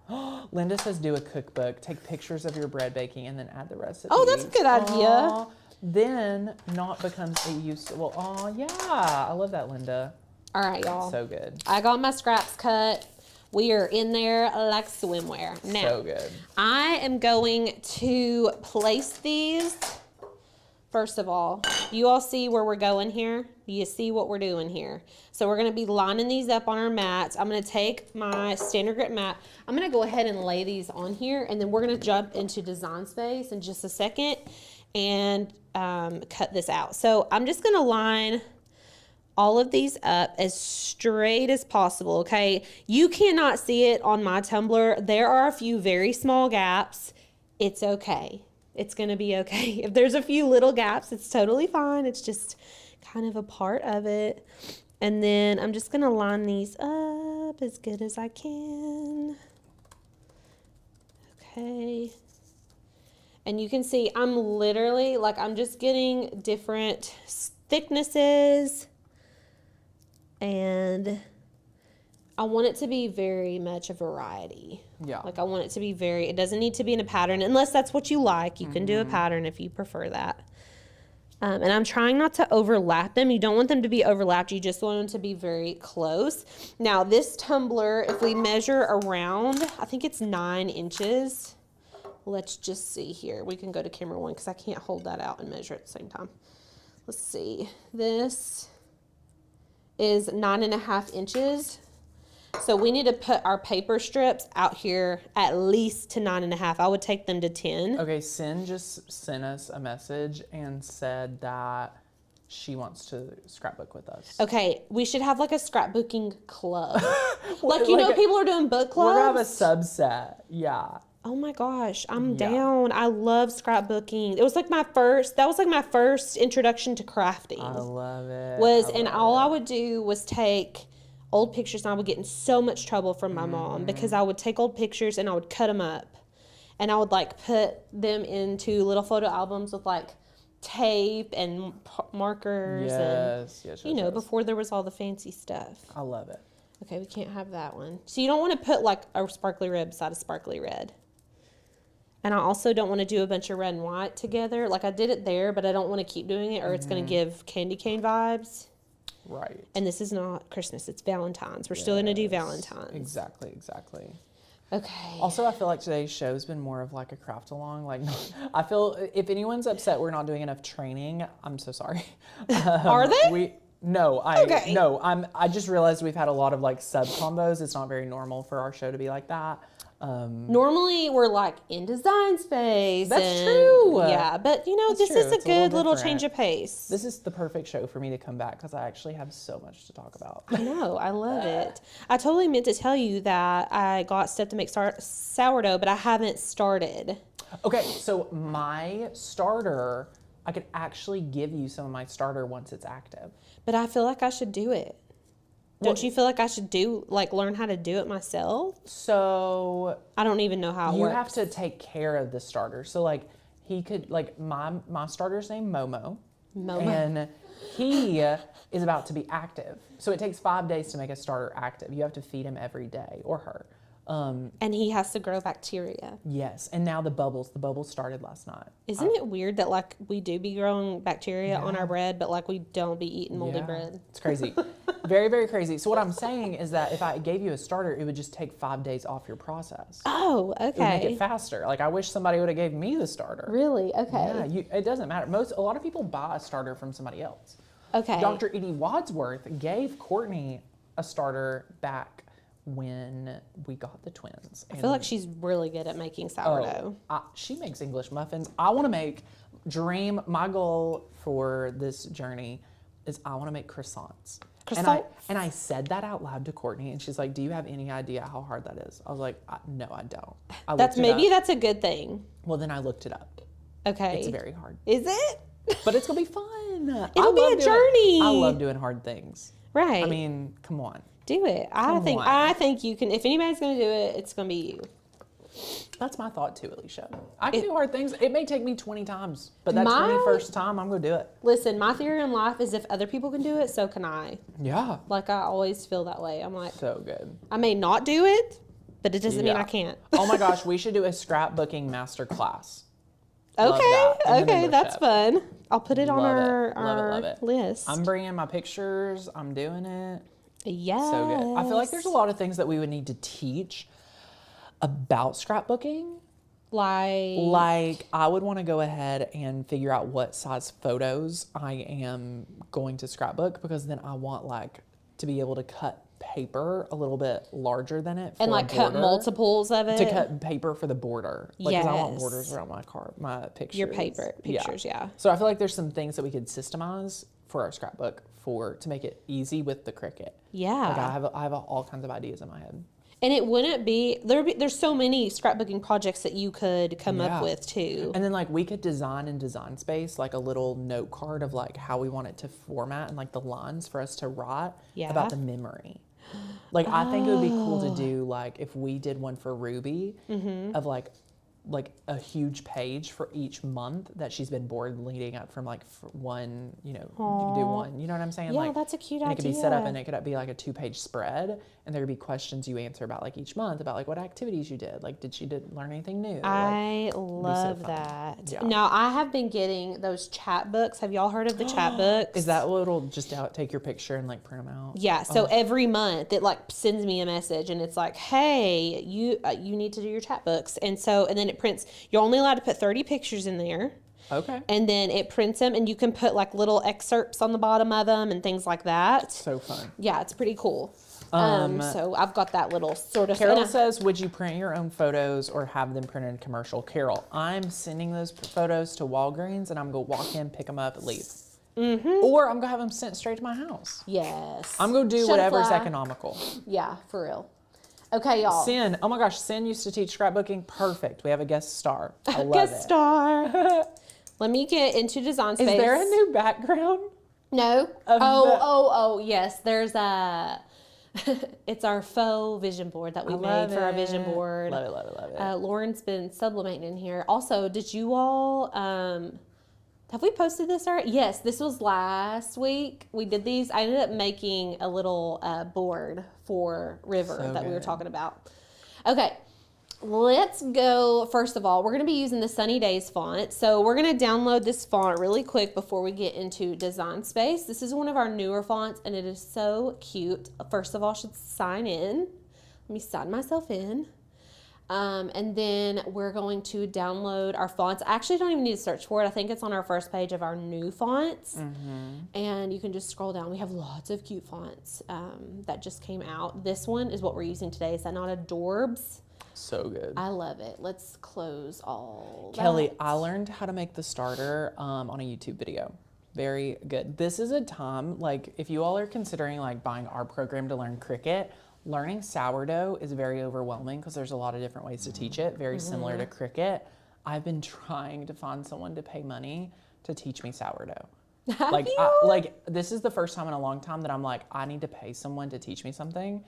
Linda says do a cookbook. Take pictures of your bread baking and then add the recipe. Oh, that's a good idea. Then not becomes a use. Well, yeah. I love that, Linda. All right, y'all. So good. I got my scraps cut. We are in there like swimwear. Now, So good. I am going to place these. First of all, you all see where we're going here? You see what we're doing here? So we're gonna be lining these up on our mats. I'm gonna take my standard grip mat. I'm gonna go ahead and lay these on here, and then we're gonna jump into design space in just a second and cut this out. So I'm just gonna line all of these up as straight as possible, okay? You cannot see it on my Tumbler. There are a few very small gaps. It's okay. It's going to be okay. If there's a few little gaps, it's totally fine. It's just kind of a part of it. And then I'm just going to line these up as good as I can. Okay. And you can see I'm literally, like, I'm just getting different thicknesses. And I want it to be very much a variety. Yeah. Like I want it to be it doesn't need to be in a pattern unless that's what you like. You can do a pattern if you prefer that. And I'm trying not to overlap them. You don't want them to be overlapped. You just want them to be very close. Now this tumbler, if we measure around, I think it's 9 inches. Let's just see here. We can go to camera 1 because I can't hold that out and measure at the same time. Let's see. This is 9.5 inches. So we need to put our paper strips out here at least to 9.5. I would take them to 10. Okay, Sin just sent us a message and said that she wants to scrapbook with us. Okay, we should have like a scrapbooking club. Like, you know, people are doing book clubs. We're gonna have a subset. Yeah. Oh my gosh, I'm down. I love scrapbooking. It was like that was like my first introduction to crafting. I love it. All I would do was take old pictures, and I would get in so much trouble from my mom because I would take old pictures and I would cut them up, and I would like put them into little photo albums with like tape and markers. Yes. You know, before there was all the fancy stuff. I love it. Okay, we can't have that one. So you don't want to put like a sparkly red beside a sparkly red. And I also don't want to do a bunch of red and white together. Like I did it there, but I don't want to keep doing it or it's going to give candy cane vibes. Right. And this is not Christmas. It's Valentine's. We're still going to do Valentine's. Exactly, exactly. Okay. Also, I feel like today's show's been more of like a craft along. Like, I feel if anyone's upset we're not doing enough training, I'm so sorry. Are they? I just realized we've had a lot of like sub combos. It's not very normal for our show to be like that. Normally we're like in design space. That's true. Yeah, but you know, this is a good little change of pace. This is the perfect show for me to come back because I actually have so much to talk about. I know, I love it. I totally meant to tell you that I got stuff to make sourdough, but I haven't started. Okay, so my starter, I could actually give you some of my starter once it's active. But I feel like I should do it. Don't you feel like I should learn how to do it myself? So I don't even know how it works. You have to take care of the starter. So like he could, like my starter's name Momo. And he is about to be active. So it takes 5 days to make a starter active. You have to feed him every day, or her. And he has to grow bacteria. Yes, and now the bubbles started last night. Isn't it weird that like we do be growing bacteria on our bread, but like we don't be eating moldy bread? It's crazy. Very, very crazy. So what I'm saying is that if I gave you a starter, it would just take 5 days off your process. Oh, okay. It would make it faster. Like I wish somebody would have gave me the starter. Really? Okay. Yeah, it doesn't matter. A lot of people buy a starter from somebody else. Okay. Dr. Edie Wadsworth gave Courtney a starter back when we got the twins. I feel like she's really good at making sourdough. She makes English muffins. I want to make my goal for this journey is I want to make croissants. And I said that out loud to Courtney, and she's like, "Do you have any idea how hard that is?" I was like, "No, I don't." That's a good thing. Well, then I looked it up. Okay. It's very hard. Is it? But it's gonna be fun. It'll be a journey. I love doing hard things. Right. I mean, come on. Do it. I think you can. If anybody's going to do it, it's going to be you. That's my thought too, Alicia. I can do hard things. It may take me 20 times, but that 21st time, I'm going to do it. Listen, my theory in life is if other people can do it, so can I. Yeah. Like I always feel that way. I'm like, so good. I may not do it, but it doesn't mean I can't. Oh my gosh, we should do a scrapbooking master class. Okay, that's fun. I'll put it on our list. I'm bringing my pictures. I'm doing it. Yes. So good. I feel like there's a lot of things that we would need to teach about scrapbooking. Like I would want to go ahead and figure out what size photos I am going to scrapbook, because then I want like to be able to cut paper a little bit larger than it. And like cut multiples of it. To cut paper for the border. Like, because I want borders around my pictures. Your pictures, yeah. So I feel like there's some things that we could systemize for our scrapbook to make it easy with the Cricut. Yeah. Like I have all kinds of ideas in my head. And it wouldn't be, there's so many scrapbooking projects that you could come up with too. And then like we could design in Design Space like a little note card of like how we want it to format and like the lines for us to write about the memory. Like I think it would be cool to do like if we did one for Ruby of like a huge page for each month that she's been bored leading up from like one, you know, you can do one, you know what I'm saying? Yeah, like, that's a cute and idea. It could be set up and it could be like a 2-page spread, and there would be questions you answer about like each month about like what activities you did. Like, did she learn anything new? I love that. Yeah. Now, I have been getting those chat books. Have y'all heard of the chat books? Is that what it'll just take your picture and like print them out? Yeah. So every month it like sends me a message and it's like, hey, you need to do your chat books. And then it prints. You're only allowed to put 30 pictures in there. Okay. And then it prints them, and you can put like little excerpts on the bottom of them and things like that. So fun. Yeah, it's pretty cool. So I've got that little sort of. Carol says, would you print your own photos or have them printed in commercial? Carol, I'm sending those photos to Walgreens, and I'm going to walk in, pick them up, and leave. Mm-hmm. Or I'm going to have them sent straight to my house. Yes. I'm going to do whatever's economical. Yeah, for real. Okay, y'all. Sin. Oh my gosh, Sin used to teach scrapbooking. Perfect. We have a guest star. I love it. Guest star. Let me get into Design Space. Is there a new background? No. Yes. There's a. It's our faux vision board that we made for our vision board. Love it. Lauren's been sublimating in here. Also, did you all? Have we posted this already? Yes, this was last week. We did these. I ended up making a little board for River that we were talking about. Okay, Let's go. First of all, we're going to be using the Sunny Days font. So we're going to download this font really quick before we get into Design Space. This is one of our newer fonts, and it is so cute. First of all, I should sign in. Let me sign myself in. And then we're going to download our fonts. I actually don't even need to search for it. I think it's on our first page of our new fonts. And you can just scroll down. We have lots of cute fonts that just came out. This one is what we're using today. Is that not Adorbs? So good. I love it. Let's close all Kelly, that. I learned how to make the starter on a YouTube video. Very good. This is a time, like, if you all are considering like buying our program to learn Cricut, learning sourdough is very overwhelming because there's a lot of different ways to teach it, very similar to Cricut. I've been trying to find someone to pay money to teach me sourdough. Like this is the first time in a long time that I'm like, I need to pay someone to teach me something.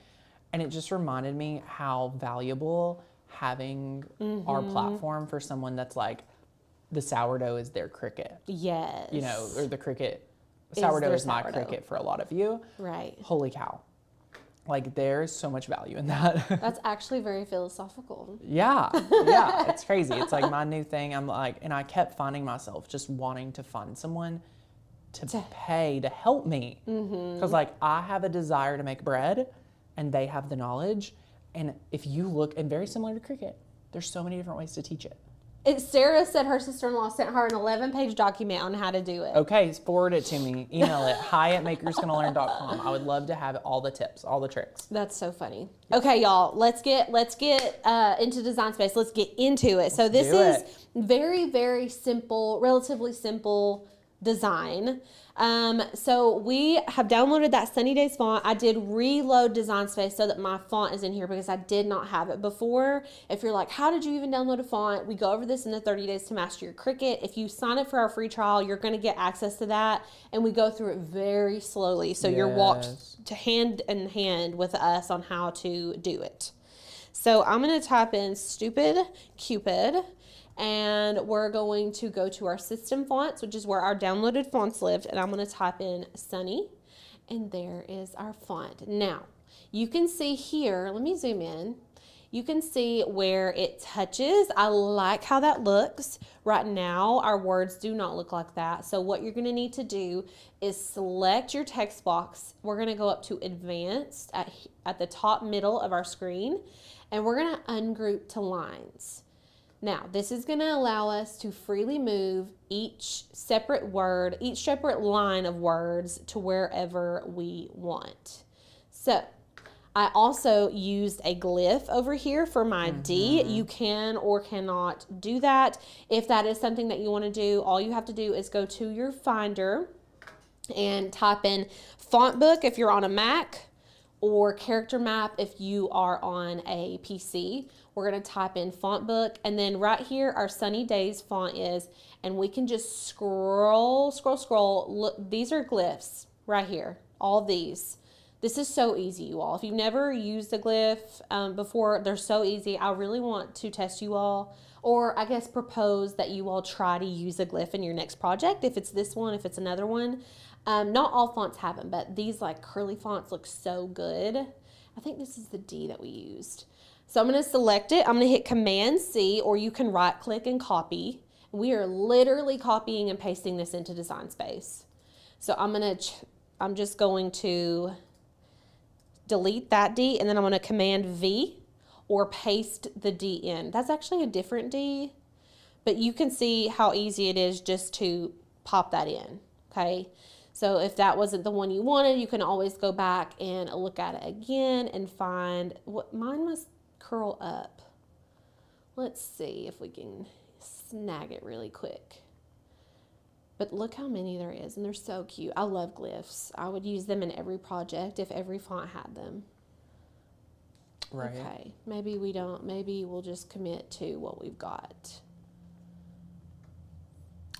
And it just reminded me how valuable having our platform for someone that's like, the sourdough is their Cricut. Yes. You know, or the Cricut, sourdough is my sourdough. Cricut for a lot of you. Right. Holy cow. Like there's so much value in that. That's actually very philosophical. Yeah, it's crazy. It's like my new thing. I'm like, and I kept finding myself just wanting to find someone to pay to help me. Because like I have a desire to make bread and they have the knowledge. And if you look, and very similar to Cricut, there's so many different ways to teach it. Sarah said her sister-in-law sent her an 11-page document on how to do it. Okay, forward it to me. Email it, hi@makersgonnalearn.com. I would love to have all the tips, all the tricks. That's so funny. Okay, y'all, let's get into Design Space. Let's get into it. So this is very, very simple, relatively simple design. So we have downloaded that Sunny Days font. I did reload Design Space so that my font is in here because I did not have it before. If you're like, how did you even download a font? We go over this in the 30 days to master your Cricut. If you sign up for our free trial, you're going to get access to that. And we go through it very slowly. So you're walked to hand in hand with us on how to do it. So I'm going to type in Stupid Cupid. And we're going to go to our system fonts, which is where our downloaded fonts lived. And I'm going to type in Sunny. And there is our font. Now, you can see here, let me zoom in. You can see where it touches. I like how that looks. Right now, our words do not look like that. So what you're going to need to do is select your text box. We're going to go up to Advanced at the top middle of our screen. And we're going to ungroup to lines. Now, this is going to allow us to freely move each separate word, each separate line of words to wherever we want. So, I also used a glyph over here for my D. You can or cannot do that. If that is something that you want to do, all you have to do is go to your Finder and type in Font Book if you're on a Mac, or Character Map if you are on a PC. We're going to type in Font Book, and then right here our Sunny Days font is, and we can just scroll. Look, these are glyphs right here, all these. This is so easy, you all. If you've never used a glyph before, they're so easy. I really want to test you all, or I guess propose that you all try to use a glyph in your next project. If it's this one, if it's another one. Not all fonts have them, but these like curly fonts look so good. I think this is the D that we used. So I'm going to select it. I'm going to hit Command-C, or you can right-click and copy. We are literally copying and pasting this into Design Space. So I'm just going to delete that D, and then I'm going to Command-V, or paste the D in. That's actually a different D, but you can see how easy it is just to pop that in, okay? So if that wasn't the one you wanted, you can always go back and look at it again and find what mine must curl up. Let's see if we can snag it really quick. But look how many there is, and they're so cute. I love glyphs. I would use them in every project if every font had them. Right. Okay, maybe we don't. Maybe we'll just commit to what we've got.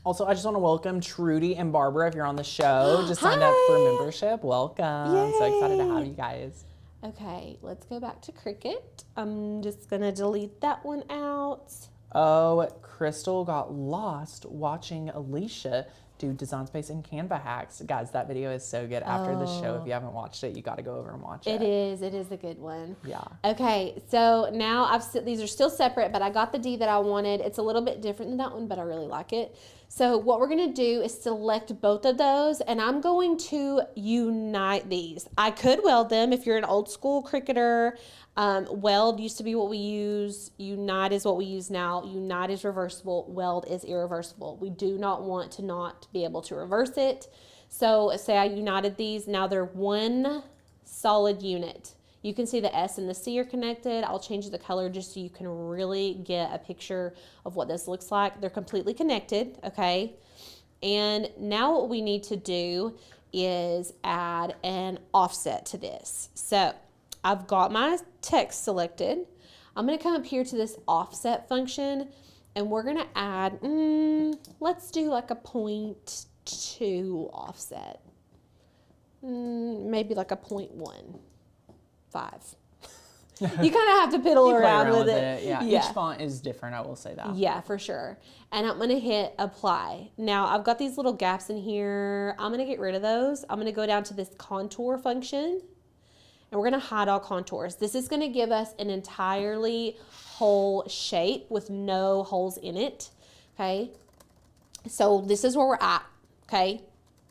Also, I just want to welcome Trudy and Barbara if you're on the show. Just signed up for membership. Welcome. Yay. So excited to have you guys. Okay, let's go back to Cricut. I'm just going to delete that one out. Oh, Crystal got lost watching Alicia do Design Space and Canva hacks. Guys, that video is so good. After the show, if you haven't watched it, you got to go over and watch it. It is a good one. Yeah. Okay, so now these are still separate, but I got the D that I wanted. It's a little bit different than that one, but I really like it. So what we're going to do is select both of those, and I'm going to unite these. I could weld them if you're an old school Cricketer. Weld used to be what we use. Unite is what we use now. Unite is reversible. Weld is irreversible. We do not want to not be able to reverse it. So say I united these. Now they're one solid unit. You can see the S and the C are connected. I'll change the color just so you can really get a picture of what this looks like. They're completely connected, okay? And now what we need to do is add an offset to this. So I've got my text selected. I'm gonna come up here to this offset function, and we're gonna add, let's do like a 0.2 offset. Maybe like a 0.15. You kind of have to piddle around with it. Yeah. Each font is different, I will say that. Yeah, for sure. And I'm gonna hit apply. Now I've got these little gaps in here. I'm gonna get rid of those. I'm gonna go down to this contour function, and we're gonna hide all contours. This is gonna give us an entirely whole shape with no holes in it, okay? So this is where we're at, okay?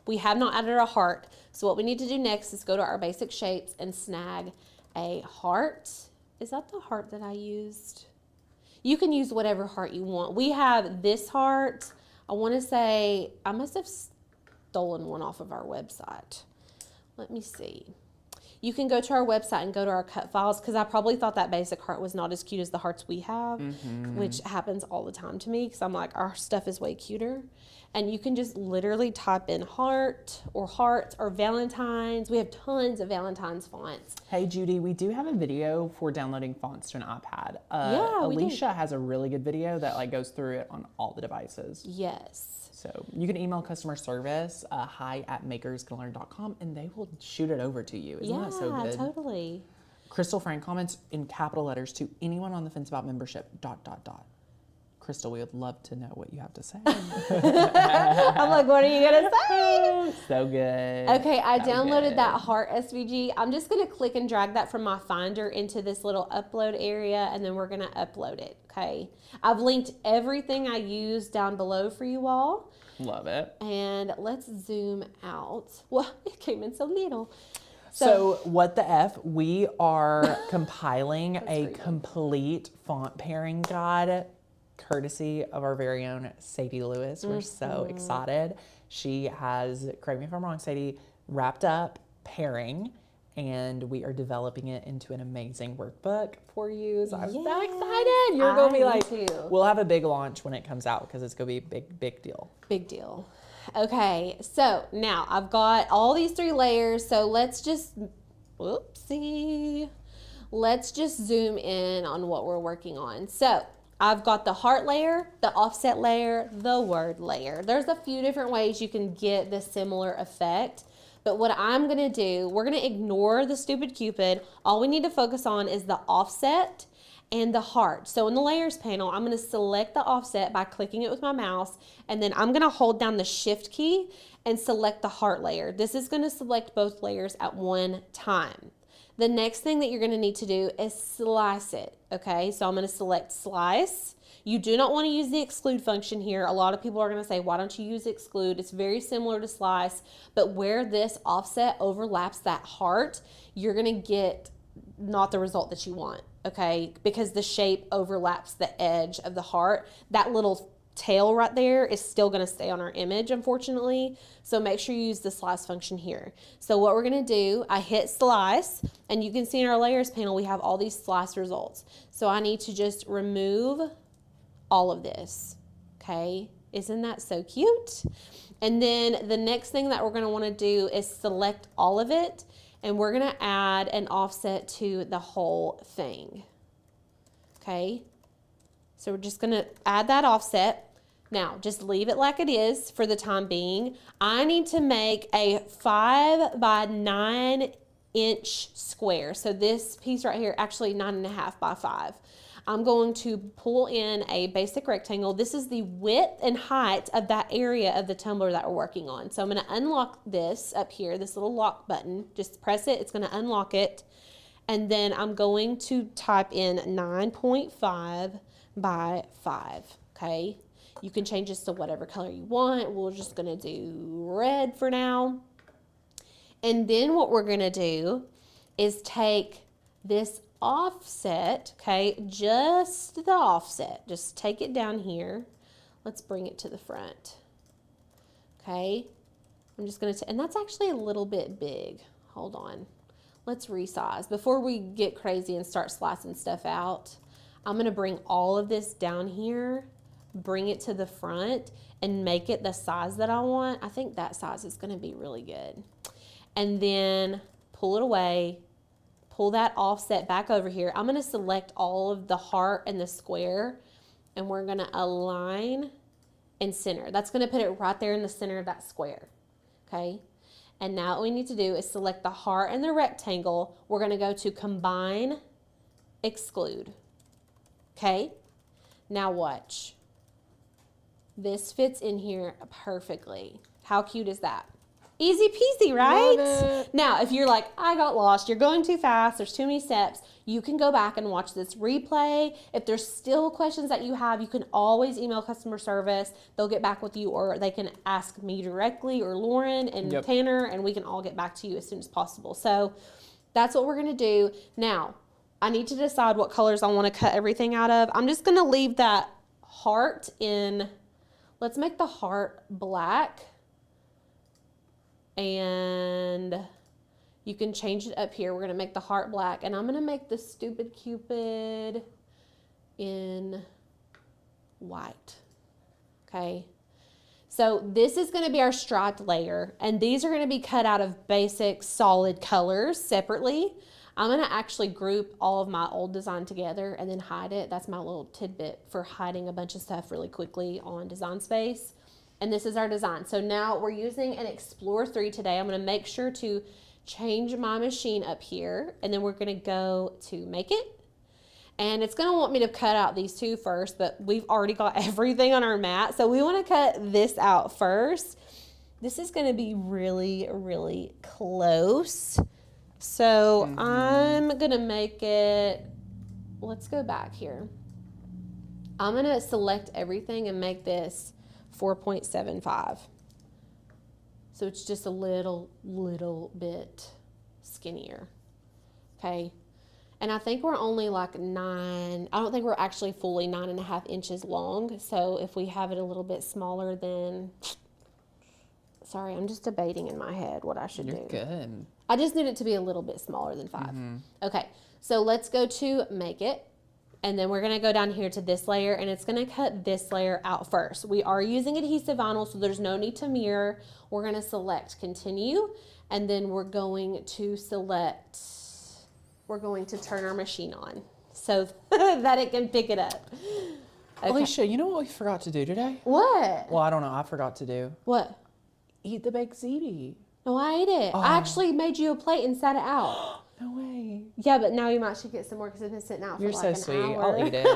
We have not added a heart. So what we need to do next is go to our basic shapes and snag a heart. Is that the heart that I used? You can use whatever heart you want. We have this heart. I wanna say, I must have stolen one off of our website. Let me see. You can go to our website and go to our cut files, because I probably thought that basic heart was not as cute as the hearts we have, which happens all the time to me, because I'm like, our stuff is way cuter. And you can just literally type in heart or hearts or Valentine's. We have tons of Valentine's fonts. Hey Judy, we do have a video for downloading fonts to an iPad. Alicia has a really good video that like goes through it on all the devices. Yes. So you can email customer service, hi@makersgonna.com, and they will shoot it over to you. Isn't that so good? Yeah, totally. Crystal Frank comments in capital letters, to anyone on the fence about membership, ... Crystal, we would love to know what you have to say. I'm like, what are you going to say? So good. Okay, I downloaded that heart SVG. I'm just going to click and drag that from my Finder into this little upload area, and then we're going to upload it, okay? I've linked everything I use down below for you all. Love it. And let's zoom out. Well, it came in so little. So what the F? We are compiling a complete font pairing guide, courtesy of our very own Sadie Lewis. We're so excited. She has, correct me if I'm wrong, Sadie, wrapped up pairing, and we are developing it into an amazing workbook for you. So I'm so excited. You're going to be like, we'll have a big launch when it comes out, because it's going to be a big, big deal. Big deal. Okay, so now I've got all these 3 layers. So let's just, let's just zoom in on what we're working on. So I've got the heart layer, the offset layer, the word layer. There's a few different ways you can get this similar effect. But what I'm gonna do, we're gonna ignore the stupid Cupid. All we need to focus on is the offset and the heart. So in the layers panel, I'm gonna select the offset by clicking it with my mouse, and then I'm gonna hold down the shift key and select the heart layer. This is gonna select both layers at one time. The next thing that you're gonna need to do is slice it, okay? So I'm gonna select slice. You do not wanna use the exclude function here. A lot of people are gonna say, why don't you use exclude? It's very similar to slice, but where this offset overlaps that heart, you're gonna get not the result that you want, okay? Because the shape overlaps the edge of the heart. That little tail right there is still going to stay on our image, unfortunately. So make sure you use the slice function here. So what we're going to do, I hit slice, and you can see in our layers panel, we have all these slice results. So I need to just remove all of this, okay? Isn't that so cute? And then the next thing that we're going to want to do is select all of it, and we're going to add an offset to the whole thing, okay? So we're just going to add that offset. Now, just leave it like it is for the time being. I need to make a 5 by 9 inch square. So this piece right here, actually 9.5 by 5. I'm going to pull in a basic rectangle. This is the width and height of that area of the tumbler that we're working on. So I'm going to unlock this up here, this little lock button. Just press it, it's going to unlock it. And then I'm going to type in 9.5 by 5, okay? You can change this to whatever color you want. We're just going to do red for now. And then what we're going to do is take this offset, okay, just the offset. Just take it down here. Let's bring it to the front, okay? I'm just going to, and that's actually a little bit big. Hold on. Let's resize. Before we get crazy and start slicing stuff out, I'm going to bring all of this down here, bring it to the front, and make it the size that I want. I think that size is going to be really good. And then pull it away, pull that offset back over here. I'm going to select all of the heart and the square, and we're going to align and center. That's going to put it right there in the center of that square, okay? And now what we need to do is select the heart and the rectangle. We're going to go to Combine, Exclude, okay? Now watch. This fits in here perfectly. How cute is that? Easy peasy, right? Love it. Now, if you're like, I got lost, you're going too fast, there's too many steps, you can go back and watch this replay. If there's still questions that you have, you can always email customer service. They'll get back with you, or they can ask me directly, or Lauren and Tanner, and we can all get back to you as soon as possible. So that's what we're gonna do. Now, I need to decide what colors I wanna cut everything out of. I'm just gonna leave that heart in, let's make the heart black. And you can change it up here. We're going to make the heart black. And I'm going to make the stupid Cupid in white. Okay. So this is going to be our striped layer. And these are going to be cut out of basic solid colors separately. I'm going to actually group all of my old design together and then hide it. That's my little tidbit for hiding a bunch of stuff really quickly on Design Space. And this is our design. So now we're using an Explorer 3 today. I'm gonna make sure to change my machine up here, and then we're gonna go to Make It. And it's gonna want me to cut out these two first, but we've already got everything on our mat. So we wanna cut this out first. This is gonna be really, really close. So I'm gonna make it, let's go back here. I'm gonna select everything and make this 4.75. So it's just a little bit skinnier, okay? And I think we're only like I don't think we're actually fully 9.5 inches long. So if we have it a little bit smaller, then, sorry, I'm just debating in my head what I should do. You're good. I just need it to be a little bit smaller than 5. Okay, so let's go to Make It. And then we're going to go down here to this layer, and it's going to cut this layer out first. We are using adhesive vinyl, so there's no need to mirror. We're going to select Continue, and then we're going to turn our machine on so that it can pick it up. Okay. Alicia, you know what we forgot to do today? What? Well, I don't know. I forgot to do. What? Eat the baked ziti. No, I ate it. I actually made you a plate and set it out. No way. Yeah, but now you might should get some more because it's been sitting out for You're like so an sweet. hour. I'll eat it.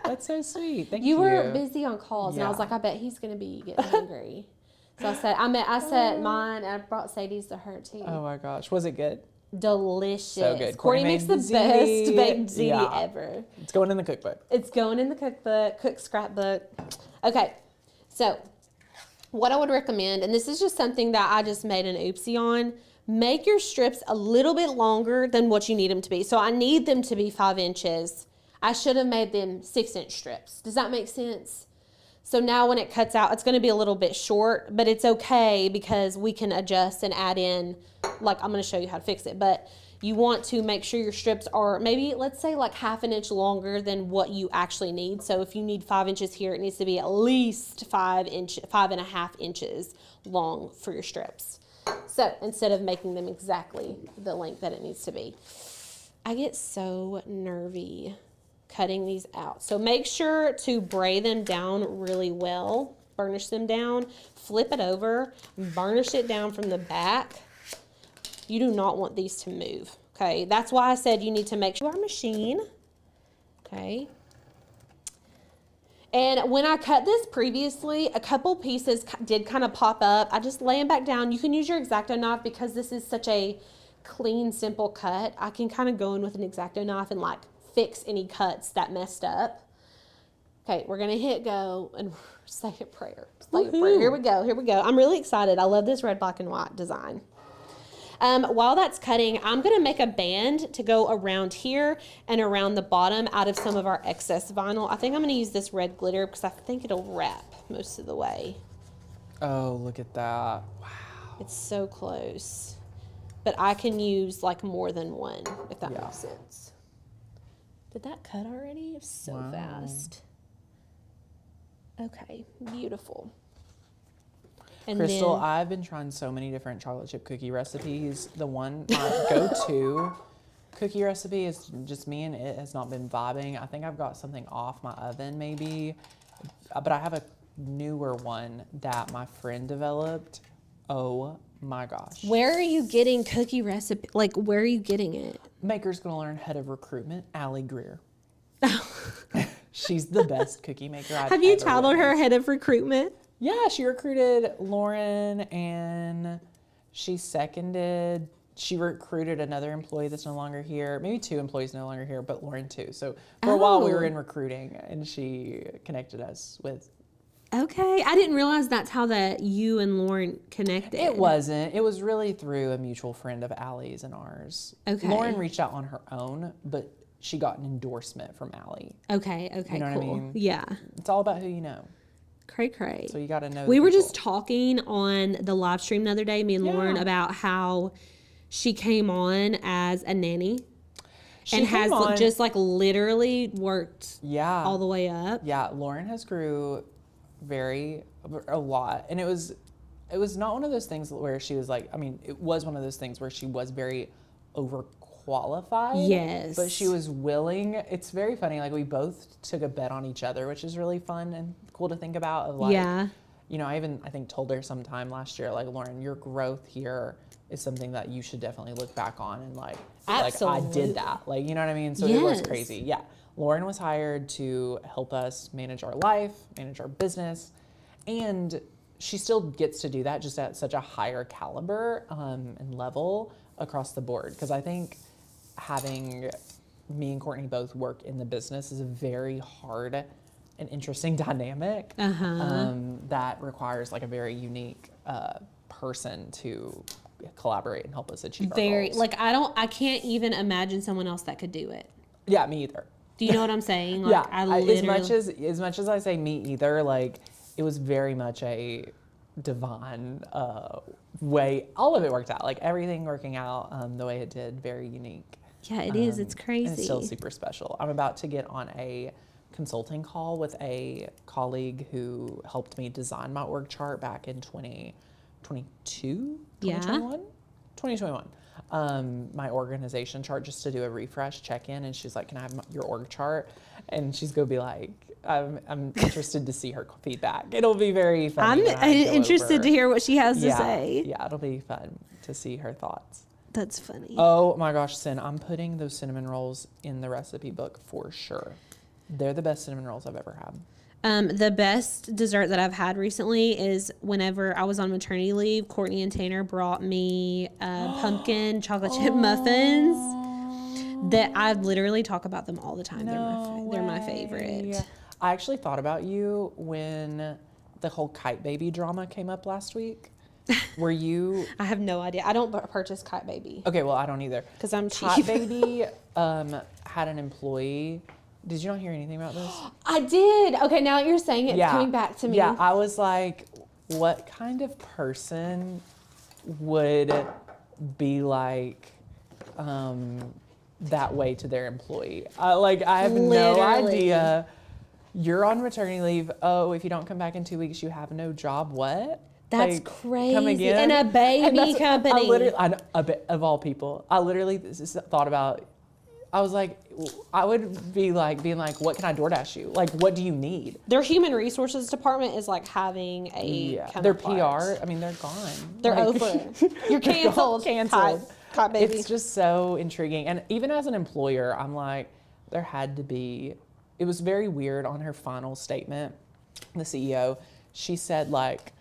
That's so sweet. Thank you. You were busy on calls, and I was Yeah. like, I bet he's going to be getting hungry. So I set mine, and I brought Sadie's to her too. Oh my gosh. Was it good? Delicious. So good. Courtney Courtney makes the made the best ziti. baked ziti Yeah. ever. It's going in the cookbook. It's going in the cookbook, cook scrapbook. Okay, so what I would recommend, and this is just something that I just made an oopsie on, make your strips a little bit longer than what you need them to be. So I need them to be 5 inches. I should have made them 6-inch strips. Does that make sense? So now when it cuts out, it's going to be a little bit short, but it's okay because we can adjust and add in, like I'm going to show you how to fix it. But you want to make sure your strips are maybe, let's say like 1/2 inch longer than what you actually need. So if you need 5 inches here, it needs to be at least 5.5 inches long for your strips. So instead of making them exactly the length that it needs to be. I get so nervy cutting these out. So make sure to bray them down really well. Burnish them down. Flip it over. Burnish it down from the back. You do not want these to move. Okay, that's why I said you need to make sure our machine. Okay, And when I cut this previously, a couple pieces did kind of pop up. I just lay them back down. You can use your X-Acto knife because this is such a clean, simple cut. I can kind of go in with an X-Acto knife and like fix any cuts that messed up. Okay, we're going to hit go and say a prayer. Say a prayer. Here we go. Here we go. I'm really excited. I love this red, black, and white design. While that's cutting, I'm going to make a band to go around here and around the bottom out of some of our excess vinyl. I think I'm going to use this red glitter because I think it'll wrap most of the way. Oh, look at that. Wow. It's so close. But I can use like more than one, if that makes sense. Did that cut already? It's so fast. Okay, beautiful. And Crystal, I've been trying so many different chocolate chip cookie recipes. My go-to cookie recipe is just me and it has not been vibing. I think I've got something off my oven maybe, but I have a newer one that my friend developed. Oh my gosh. Where are you getting cookie recipe? Like, where are you getting it? Maker's Gonna Learn Head of Recruitment, Allie Greer. She's the best cookie maker I've Have you titled her Head of Recruitment? Yeah, she recruited Lauren and she recruited another employee that's no longer here. Maybe 2 employees no longer here, but Lauren too. So for a while we were in recruiting and she connected us with. Okay. I didn't realize that's how you and Lauren connected. It wasn't. It was really through a mutual friend of Allie's and ours. Okay. Lauren reached out on her own, but she got an endorsement from Allie. Okay. You know cool. what I mean? Yeah. It's all about who you know. Cray. So you got to know. We were just talking on the live stream the other day, me and Lauren, about how she came on as a nanny. She has just like literally worked all the way up. Yeah, Lauren has grew a lot. And it was not one of those things where she was like, I mean, it was one of those things where she was very overqualified. Yes. But she was willing. It's very funny. Like we both took a bet on each other, which is really fun and cool to think about. Of like, you know, I think told her sometime last year, like, Lauren, your growth here is something that you should definitely look back on and like I did that. Like, you know what I mean? So it was crazy. Yeah. Lauren was hired to help us manage our life, manage our business, and she still gets to do that just at such a higher caliber and level across the board. Because I think having me and Courtney both work in the business is a very hard and interesting dynamic that requires like a very unique person to collaborate and help us achieve our goals. Like I can't even imagine someone else that could do it. Yeah, me either. Do you know what I'm saying? Like, as much as I say me either, like it was very much a divine way. All of it worked out. Like everything working out the way it did, very unique. Yeah, it is. It's crazy. And it's still super special. I'm about to get on a consulting call with a colleague who helped me design my org chart back in 2021. My organization chart, just to do a refresh check-in, and she's like, can I have your org chart? And she's gonna be like, I'm interested to see her feedback. It'll be very fun. I'm interested to hear what she has to say. Yeah, it'll be fun to see her thoughts. That's funny. Oh my gosh, Sin, I'm putting those cinnamon rolls in the recipe book for sure. They're the best cinnamon rolls I've ever had. The best dessert that I've had recently is whenever I was on maternity leave, Courtney and Tanner brought me pumpkin chocolate chip muffins that I literally talk about them all the time. They're my favorite. I actually thought about you when the whole Kite Baby drama came up last week. Were you? I have no idea. I don't purchase Kite Baby. Okay, well, I don't either. Because I'm cheap. Kite Baby had an employee. Did you not hear anything about this? I did. Okay, now that you're saying it, it's coming back to me. Yeah, I was like, what kind of person would be like that way to their employee? I have no idea. You're on maternity leave. Oh, if you don't come back in 2 weeks, you have no job. What? That's crazy. Come again? And a baby company. Of all people, I literally thought about. I was like, I would be like, being like, what can I DoorDash you? Like, what do you need? Their human resources department is like having a their PR. I mean, they're gone. They're over. You're canceled. Canceled. Caught baby. It's just so intriguing. And even as an employer, I'm like, there had to be it was very weird on her final statement, the CEO, she said like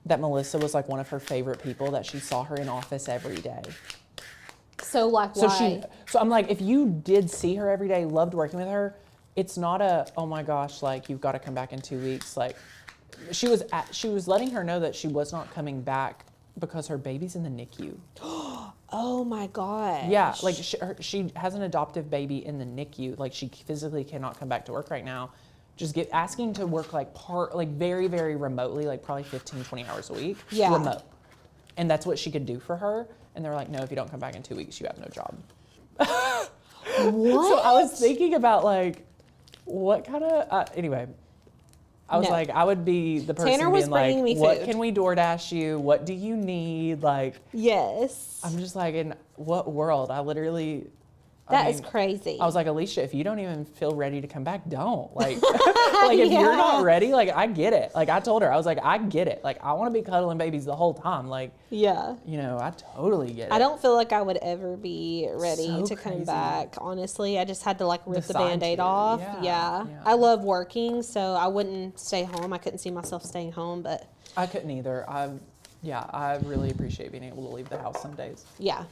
that Melissa was like one of her favorite people, that she saw her in office every day. So like why? So I'm like, if you did see her every day, loved working with her, it's not a, oh my gosh, like you've got to come back in 2 weeks. Like she was letting her know that she was not coming back because her baby's in the NICU. Oh my God. Yeah, like she has an adoptive baby in the NICU. Like she physically cannot come back to work right now. Just asking to work like very, very remotely, like probably 15, 20 hours a week. Yeah. Remote. And that's what she could do for her. And they're like, no, if you don't come back in 2 weeks, you have no job. What? So I was thinking about like, what kind of, anyway. I was like, I would be the person Tanner was being like, bringing me what food. can we DoorDash you? What do you need? Like, Yes. I'm just like, in what world? I literally, That is crazy. I was like, Alicia, if you don't even feel ready to come back, don't. Like, like if you're not ready, like, I get it. Like, I told her, I was like, I get it. Like, I want to be cuddling babies the whole time. Like, yeah. you know, I totally get it. I don't feel like I would ever be ready So to come crazy. back, honestly. I just had to like rip the Decide Band-Aid to. off. Yeah. I love working, so I wouldn't stay home. I couldn't see myself staying home, but I couldn't either. I really appreciate being able to leave the house some days. yeah.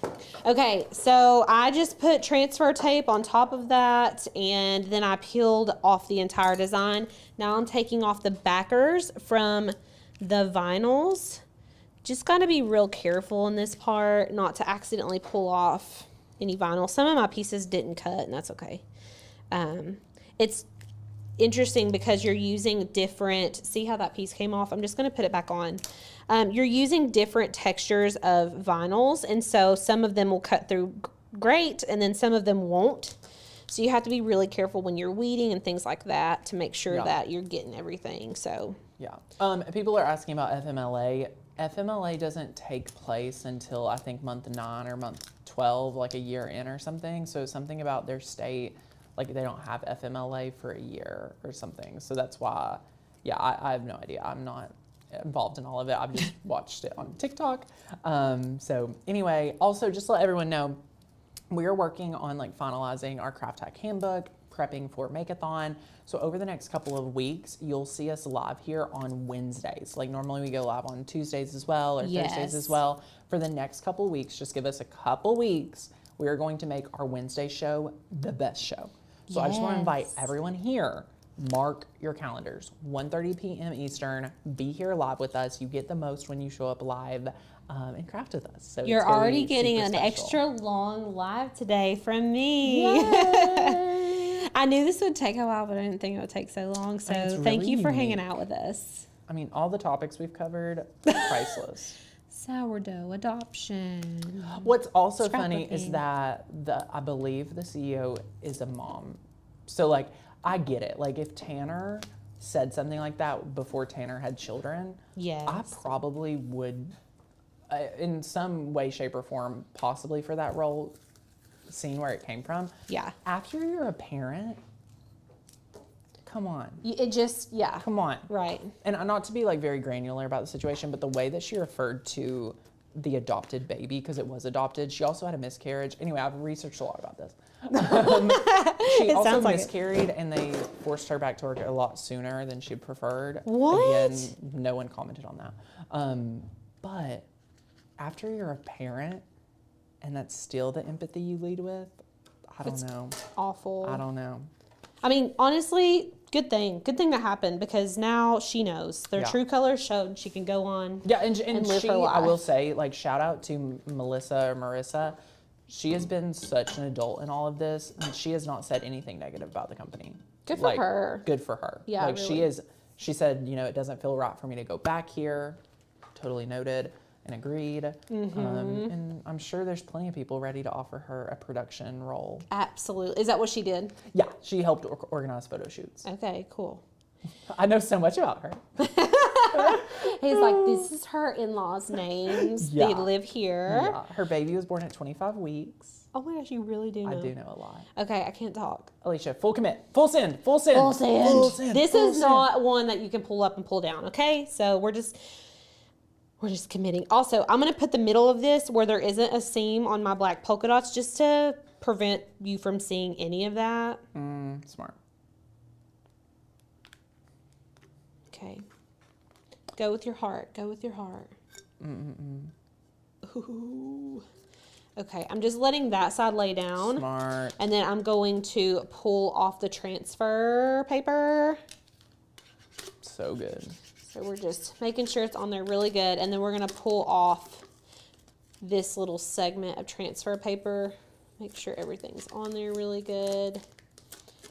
Okay, so I just put transfer tape on top of that, and then I peeled off the entire design. Now I'm taking off the backers from the vinyls. Just got to be real careful in this part not to accidentally pull off any vinyl. Some of my pieces didn't cut, and that's okay. It's interesting because you're using different, see how that piece came off? I'm just going to put it back on. You're using different textures of vinyls, and so some of them will cut through great, and then some of them won't. So you have to be really careful when you're weeding and things like that to make sure that you're getting everything. So yeah. People are asking about FMLA. FMLA doesn't take place until I think month 9 or month 12, like a year in or something. So something about their state, like they don't have FMLA for a year or something. So that's why, yeah, I have no idea. I'm not involved in all of it. I've just watched it on TikTok. So anyway, also just to let everyone know, we are working on like finalizing our craft hack handbook, prepping for Make-a-thon. So over the next couple of weeks, you'll see us live here on Wednesdays. Like normally we go live on Tuesdays as well, or Thursdays as well. For the next couple weeks, just give us a couple weeks. We are going to make our Wednesday show the best show. So I just want to invite everyone here. Mark your calendars, 1:30 p.m. Eastern. Be here live with us. You get the most when you show up live and craft with us. So you're already getting an extra long live today from me. I knew this would take a while, but I didn't think it would take so long. So thank you for hanging out with us. I mean, all the topics we've covered, priceless. Sourdough adoption. What's also funny is that I believe the CEO is a mom. So like, I get it. Like if Tanner said something like that before Tanner had children, I probably would, in some way, shape, or form, possibly for that role, seeing where it came from. Yeah. After you're a parent, come on. It just, Come on. Right. And not to be like very granular about the situation, but the way that she referred to the adopted baby, because it was adopted, she also had a miscarriage. Anyway, I've researched a lot about this. She also miscarried, and they forced her back to work a lot sooner than she'd preferred. What? Again, no one commented on that. But after you're a parent, and that's still the empathy you lead with, I don't know. Awful. I don't know. I mean, honestly, good thing that happened, because now she knows their true colors showed. She can go on. Yeah, and live she, her life. I will say, like, shout out to Melissa or Marissa. She has been such an adult in all of this, and she has not said anything negative about the company. Good for her. Good for her. Yeah, like really. she said, you know, it doesn't feel right for me to go back here. Totally noted and agreed. And I'm sure there's plenty of people ready to offer her a production role. Absolutely. Is that what she did? Yeah, she helped organize photo shoots. Okay, cool. I know so much about her. He's like, this is her in-laws' names. Yeah. They live here. Yeah, her baby was born at 25 weeks. Oh my gosh, you really do know. I do know a lot. Okay, I can't talk. Alicia, full commit, full send, full send. Full send. Full send. This full is send. not one that you can pull up and pull down, okay? So we're just committing. Also, I'm going to put the middle of this where there isn't a seam on my black polka dots, just to prevent you from seeing any of that. Smart. Okay. Go with your heart. Go with your heart. Ooh. Okay, I'm just letting that side lay down. Smart. And then I'm going to pull off the transfer paper. So good. So we're just making sure it's on there really good. And then we're going to pull off this little segment of transfer paper. Make sure everything's on there really good.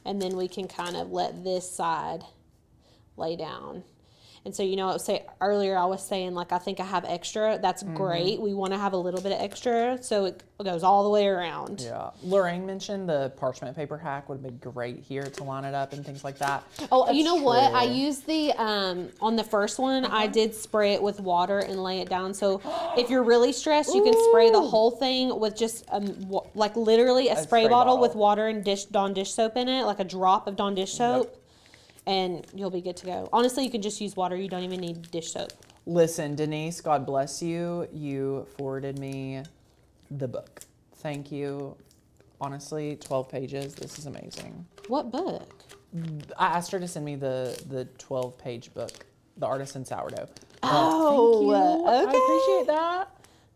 And then we can kind of let this side lay down. And so, you know, earlier I was saying, like, I think I have extra. That's great. We want to have a little bit of extra, so it goes all the way around. Yeah. Lorraine mentioned the parchment paper hack would be great here to line it up and things like that. Oh, that's you know true. What? I used the, on the first one, I did spray it with water and lay it down. So if you're really stressed, you can spray the whole thing with just, like, literally a spray bottle with water and Dawn dish soap in it, like a drop of Dawn dish soap. Yep. And you'll be good to go. Honestly, you can just use water. You don't even need dish soap. Listen, Denise, God bless you. You forwarded me the book. Thank you. Honestly, 12 pages. This is amazing. What book? I asked her to send me the 12-page book, The Artisan Sourdough. Oh, thank you. okay. I appreciate that.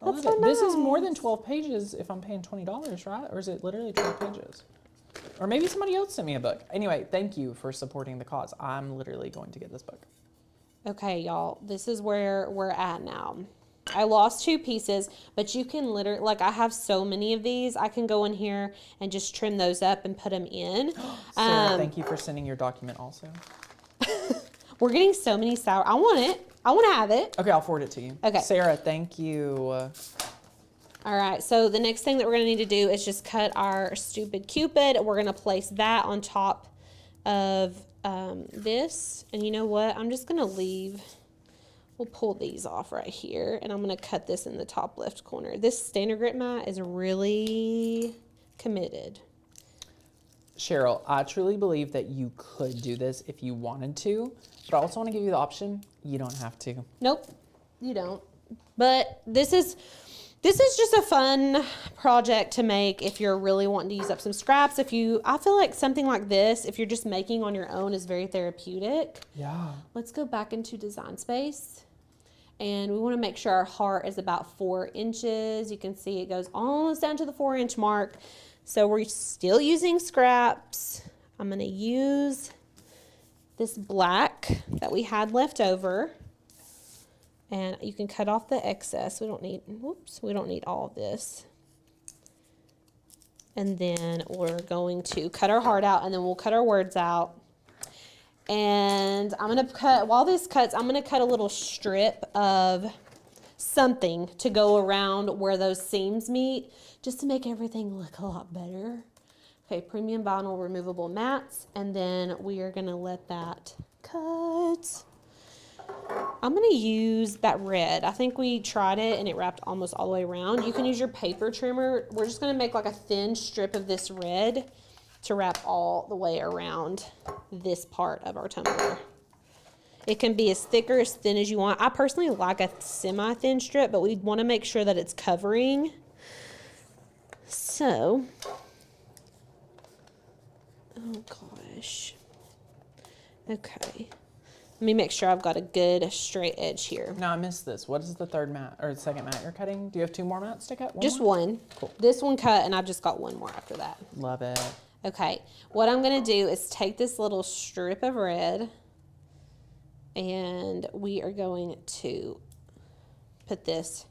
That's so nice. This is more than 12 pages if I'm paying $20, right? Or is it literally 12 pages? Or maybe somebody else sent me a book. Anyway, thank you for supporting the cause. I'm literally going to get this book. Okay, y'all. This is where we're at now. I lost 2 pieces, but you can literally, like, I have so many of these. I can go in here and just trim those up and put them in. Sarah, thank you for sending your document also. We're getting so many sour. I want it. I want to have it. Okay, I'll forward it to you. Okay. Sarah, thank you. All right, so the next thing that we're going to need to do is just cut our stupid Cupid. We're going to place that on top of this. And you know what? I'm just going to leave. We'll pull these off right here. And I'm going to cut this in the top left corner. This standard grip mat is really committed. Cheryl, I truly believe that you could do this if you wanted to. But I also want to give you the option. You don't have to. Nope, you don't. But this is just a fun project to make if you're really wanting to use up some scraps. I feel like something like this, if you're just making on your own, is very therapeutic. Yeah. Let's go back into Design Space. And we want to make sure our heart is about 4 inches. You can see it goes almost down to the 4-inch mark. So we're still using scraps. I'm going to use this black that we had left over. And you can cut off the excess. We don't need all of this. And then we're going to cut our heart out, and then we'll cut our words out. And I'm going to cut, while this cuts, I'm going to cut a little strip of something to go around where those seams meet, just to make everything look a lot better. Okay, premium vinyl removable mats, and then we are going to let that cut. I'm going to use that red. I think we tried it and it wrapped almost all the way around. You can use your paper trimmer. We're just going to make like a thin strip of this red to wrap all the way around this part of our tumbler. It can be as thick or as thin as you want. I personally like a semi-thin strip, but we want to make sure that it's covering. So, oh gosh. Okay. Let me make sure I've got a good straight edge here. No, I missed this. What is the third mat or the second mat you're cutting? Do you have 2 more mats to cut? Just one. Cool. This one cut, and I've just got 1 more after that. Love it. Okay. What I'm going to do is take this little strip of red, and we are going to put this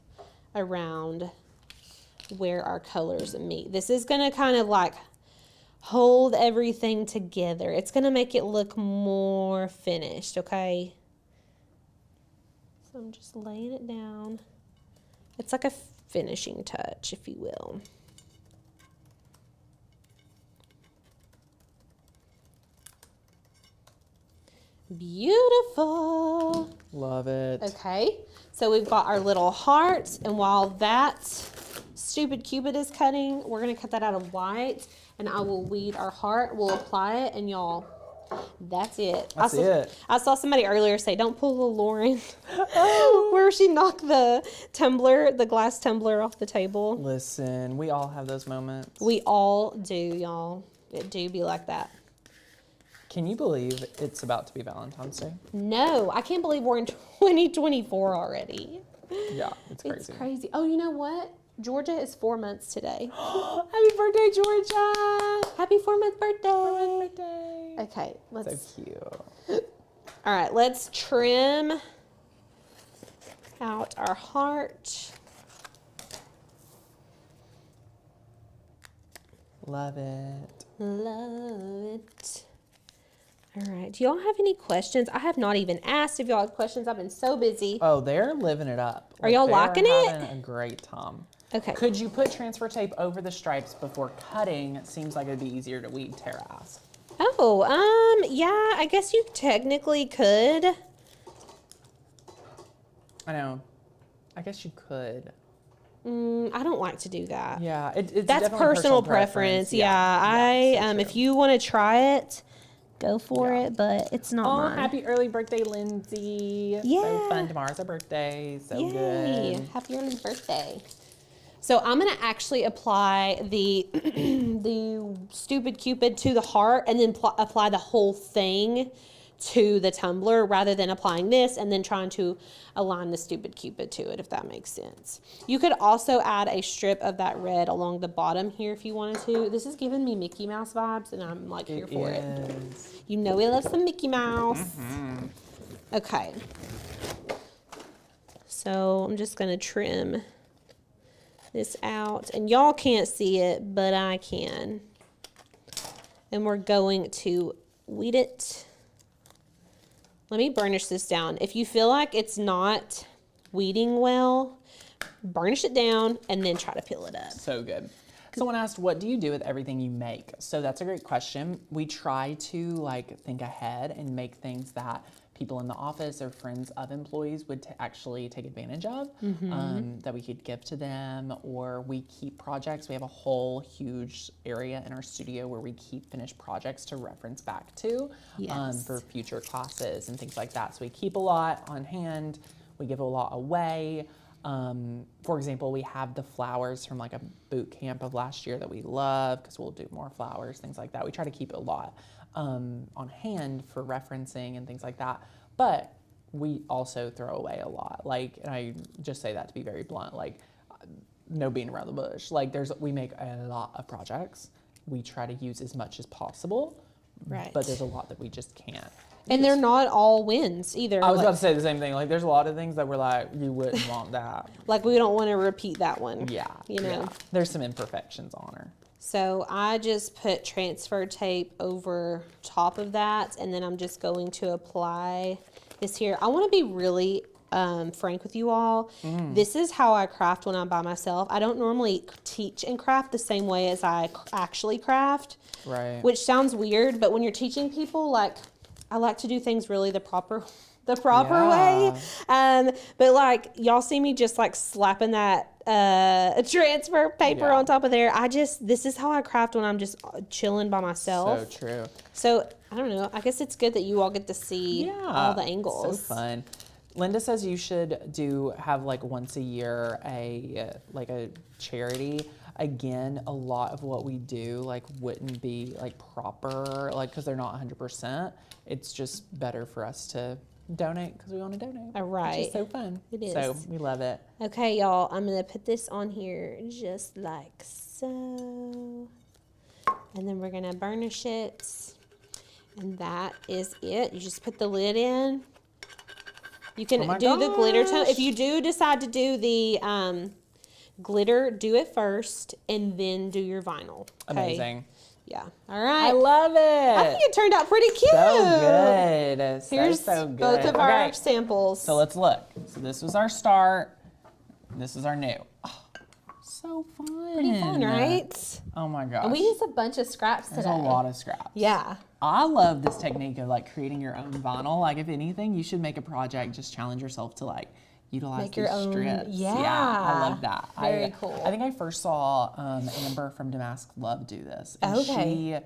around where our colors meet. This is going to kind of like hold everything together. It's going to make it look more finished, okay? So I'm just laying it down. It's like a finishing touch, if you will. Beautiful. Love it. Okay, so we've got our little heart, and while that stupid Cupid is cutting, we're going to cut that out of white. And I will weed our heart. We'll apply it, and y'all, that's it. I saw somebody earlier say, don't pull the Lauren. Where she knocked the tumbler, the glass tumbler off the table. Listen, we all have those moments. We all do, y'all. It do be like that. Can you believe it's about to be Valentine's Day? No, I can't believe we're in 2024 already. Yeah, it's crazy. It's crazy. Oh, you know what? Georgia is 4 months today. Happy birthday, Georgia! Happy 4-month birthday. 4-month birthday. Okay, let's. So cute. All right, let's trim out our heart. Love it. Love it. All right, do y'all have any questions? I have not even asked if y'all have questions. I've been so busy. Oh, they're living it up. Are y'all locking it? Having a great time. Okay. Could you put transfer tape over the stripes before cutting? It seems like it'd be easier to weed, Tara asked. Oh, yeah, I guess you technically could. I know. I guess you could. I don't like to do that. Yeah, it's That's definitely personal preference. Yeah, so if you want to try it, go for it, but it's not Oh, mine. happy early birthday, Lindsay. Yeah. So fun. Tomorrow's our birthday. So good. Happy early birthday. So I'm going to actually apply the the stupid Cupid to the heart and then apply the whole thing to the tumbler rather than applying this and then trying to align the stupid Cupid to it, if that makes sense. You could also add a strip of that red along the bottom here if you wanted to. This is giving me Mickey Mouse vibes and I'm like here for it. You know we love some Mickey Mouse. Mm-hmm. Okay. So I'm just going to trim this out and y'all can't see it, but I can. And we're going to weed it. Let me burnish this down. If you feel like it's not weeding well, burnish it down and then try to peel it up. So good. Someone asked, what do you do with everything you make? So that's a great question. We try to like think ahead and make things that people in the office or friends of employees would actually take advantage of, that we could give to them, or we keep projects. We have a whole huge area in our studio where we keep finished projects to reference back to for future classes and things like that. So we keep a lot on hand. We give a lot away. For example, we have the flowers from like a boot camp of last year that we love because we'll do more flowers, things like that. We try to keep a lot on hand for referencing and things like that. But we also throw away a lot. Like, and I just say that to be very blunt, like no beating around the bush. Like we make a lot of projects. We try to use as much as possible, right? But there's a lot that we just can't. And they're not all wins either. I was about to say the same thing. Like, there's a lot of things that we're like, you wouldn't want that. Like, we don't want to repeat that one. Yeah. You know? Yeah. There's some imperfections on her. So I just put transfer tape over top of that, and then I'm just going to apply this here. I want to be really frank with you all. This is how I craft when I'm by myself. I don't normally teach and craft the same way as I actually craft. Right. Which sounds weird, but when you're teaching people, like, I like to do things really the proper way. But like y'all see me just like slapping that transfer paper on top of there. This is how I craft when I'm just chilling by myself. So true. So I don't know. I guess it's good that you all get to see all the angles. So fun. Linda says you should have like once a year a charity. Again, a lot of what we do like wouldn't be like proper, like because they're not 100%. It's just better for us to donate because we want to donate. All right. Which is so fun. It is. So we love it. Okay, y'all. I'm gonna put this on here just like so, and then we're gonna burnish it, and that is it. You just put the lid in. You can do the glitter tone if you do decide to do the glitter. Do it first, and then do your vinyl. Okay? Amazing. Yeah. All right. I love it. I think it turned out pretty cute. So good. Here's so good. both of our samples. So let's look. So this was our start. This is our new. Oh, so fun. Pretty fun, right? Oh my gosh. And we used a bunch of scraps today. There's a lot of scraps. Yeah. I love this technique of like creating your own vinyl. Like if anything, you should make a project. Just challenge yourself to like utilize these strips. Yeah. I love that. Very cool. I think I first saw Amber from Damask Love do this. And she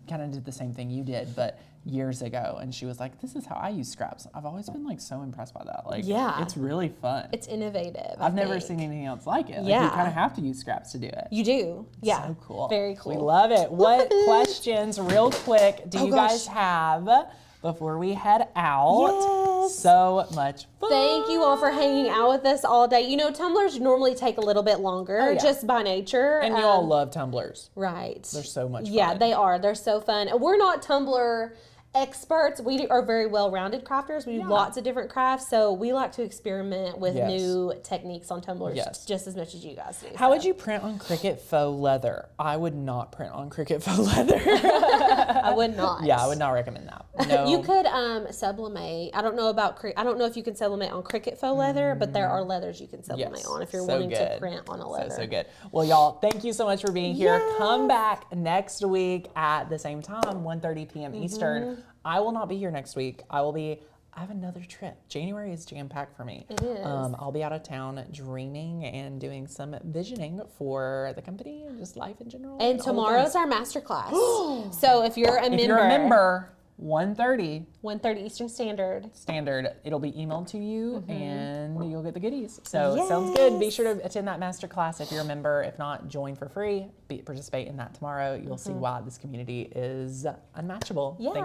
kind of did the same thing you did, but years ago, and she was like, this is how I use scraps. I've always been like so impressed by that. Like, Yeah. it's really fun. It's innovative. I've never seen anything else like it. Like, Yeah. you kind of have to use scraps to do it. You do. Yeah. So cool. Very cool. We love it. What questions, real quick, do you gosh. guys have before we head out? Yes. So much fun. Thank you all for hanging out with us all day. You know, tumblers normally take a little bit longer, yeah. just by nature. And you all love tumblers. Right. They're so much fun. Yeah, they are. They're so fun. We're not Tumbler experts. We are very well-rounded crafters. We do lots of different crafts, so we like to experiment with new techniques on tumblers just as much as you guys do. How would you print on Cricut faux leather? I would not print on Cricut faux leather. I would not. Yeah, I would not recommend that. No. You could sublimate. I don't know about I don't know if you can sublimate on Cricut faux leather, but there are leathers you can sublimate on if you're willing to print on a leather. So good. Well, y'all, thank you so much for being here. Come back next week at the same time, 1:30 p.m. Eastern. I will not be here next week. I have another trip. January is jam-packed for me. It is. I'll be out of town dreaming and doing some visioning for the company and just life in general. And tomorrow's our masterclass. So if you're a member, 1:30 Eastern Standard. It'll be emailed to you and you'll get the goodies. So it sounds good. Be sure to attend that masterclass if you're a member. If not, join for free. Participate in that tomorrow. You'll see why this community is unmatchable. Yeah. Thanks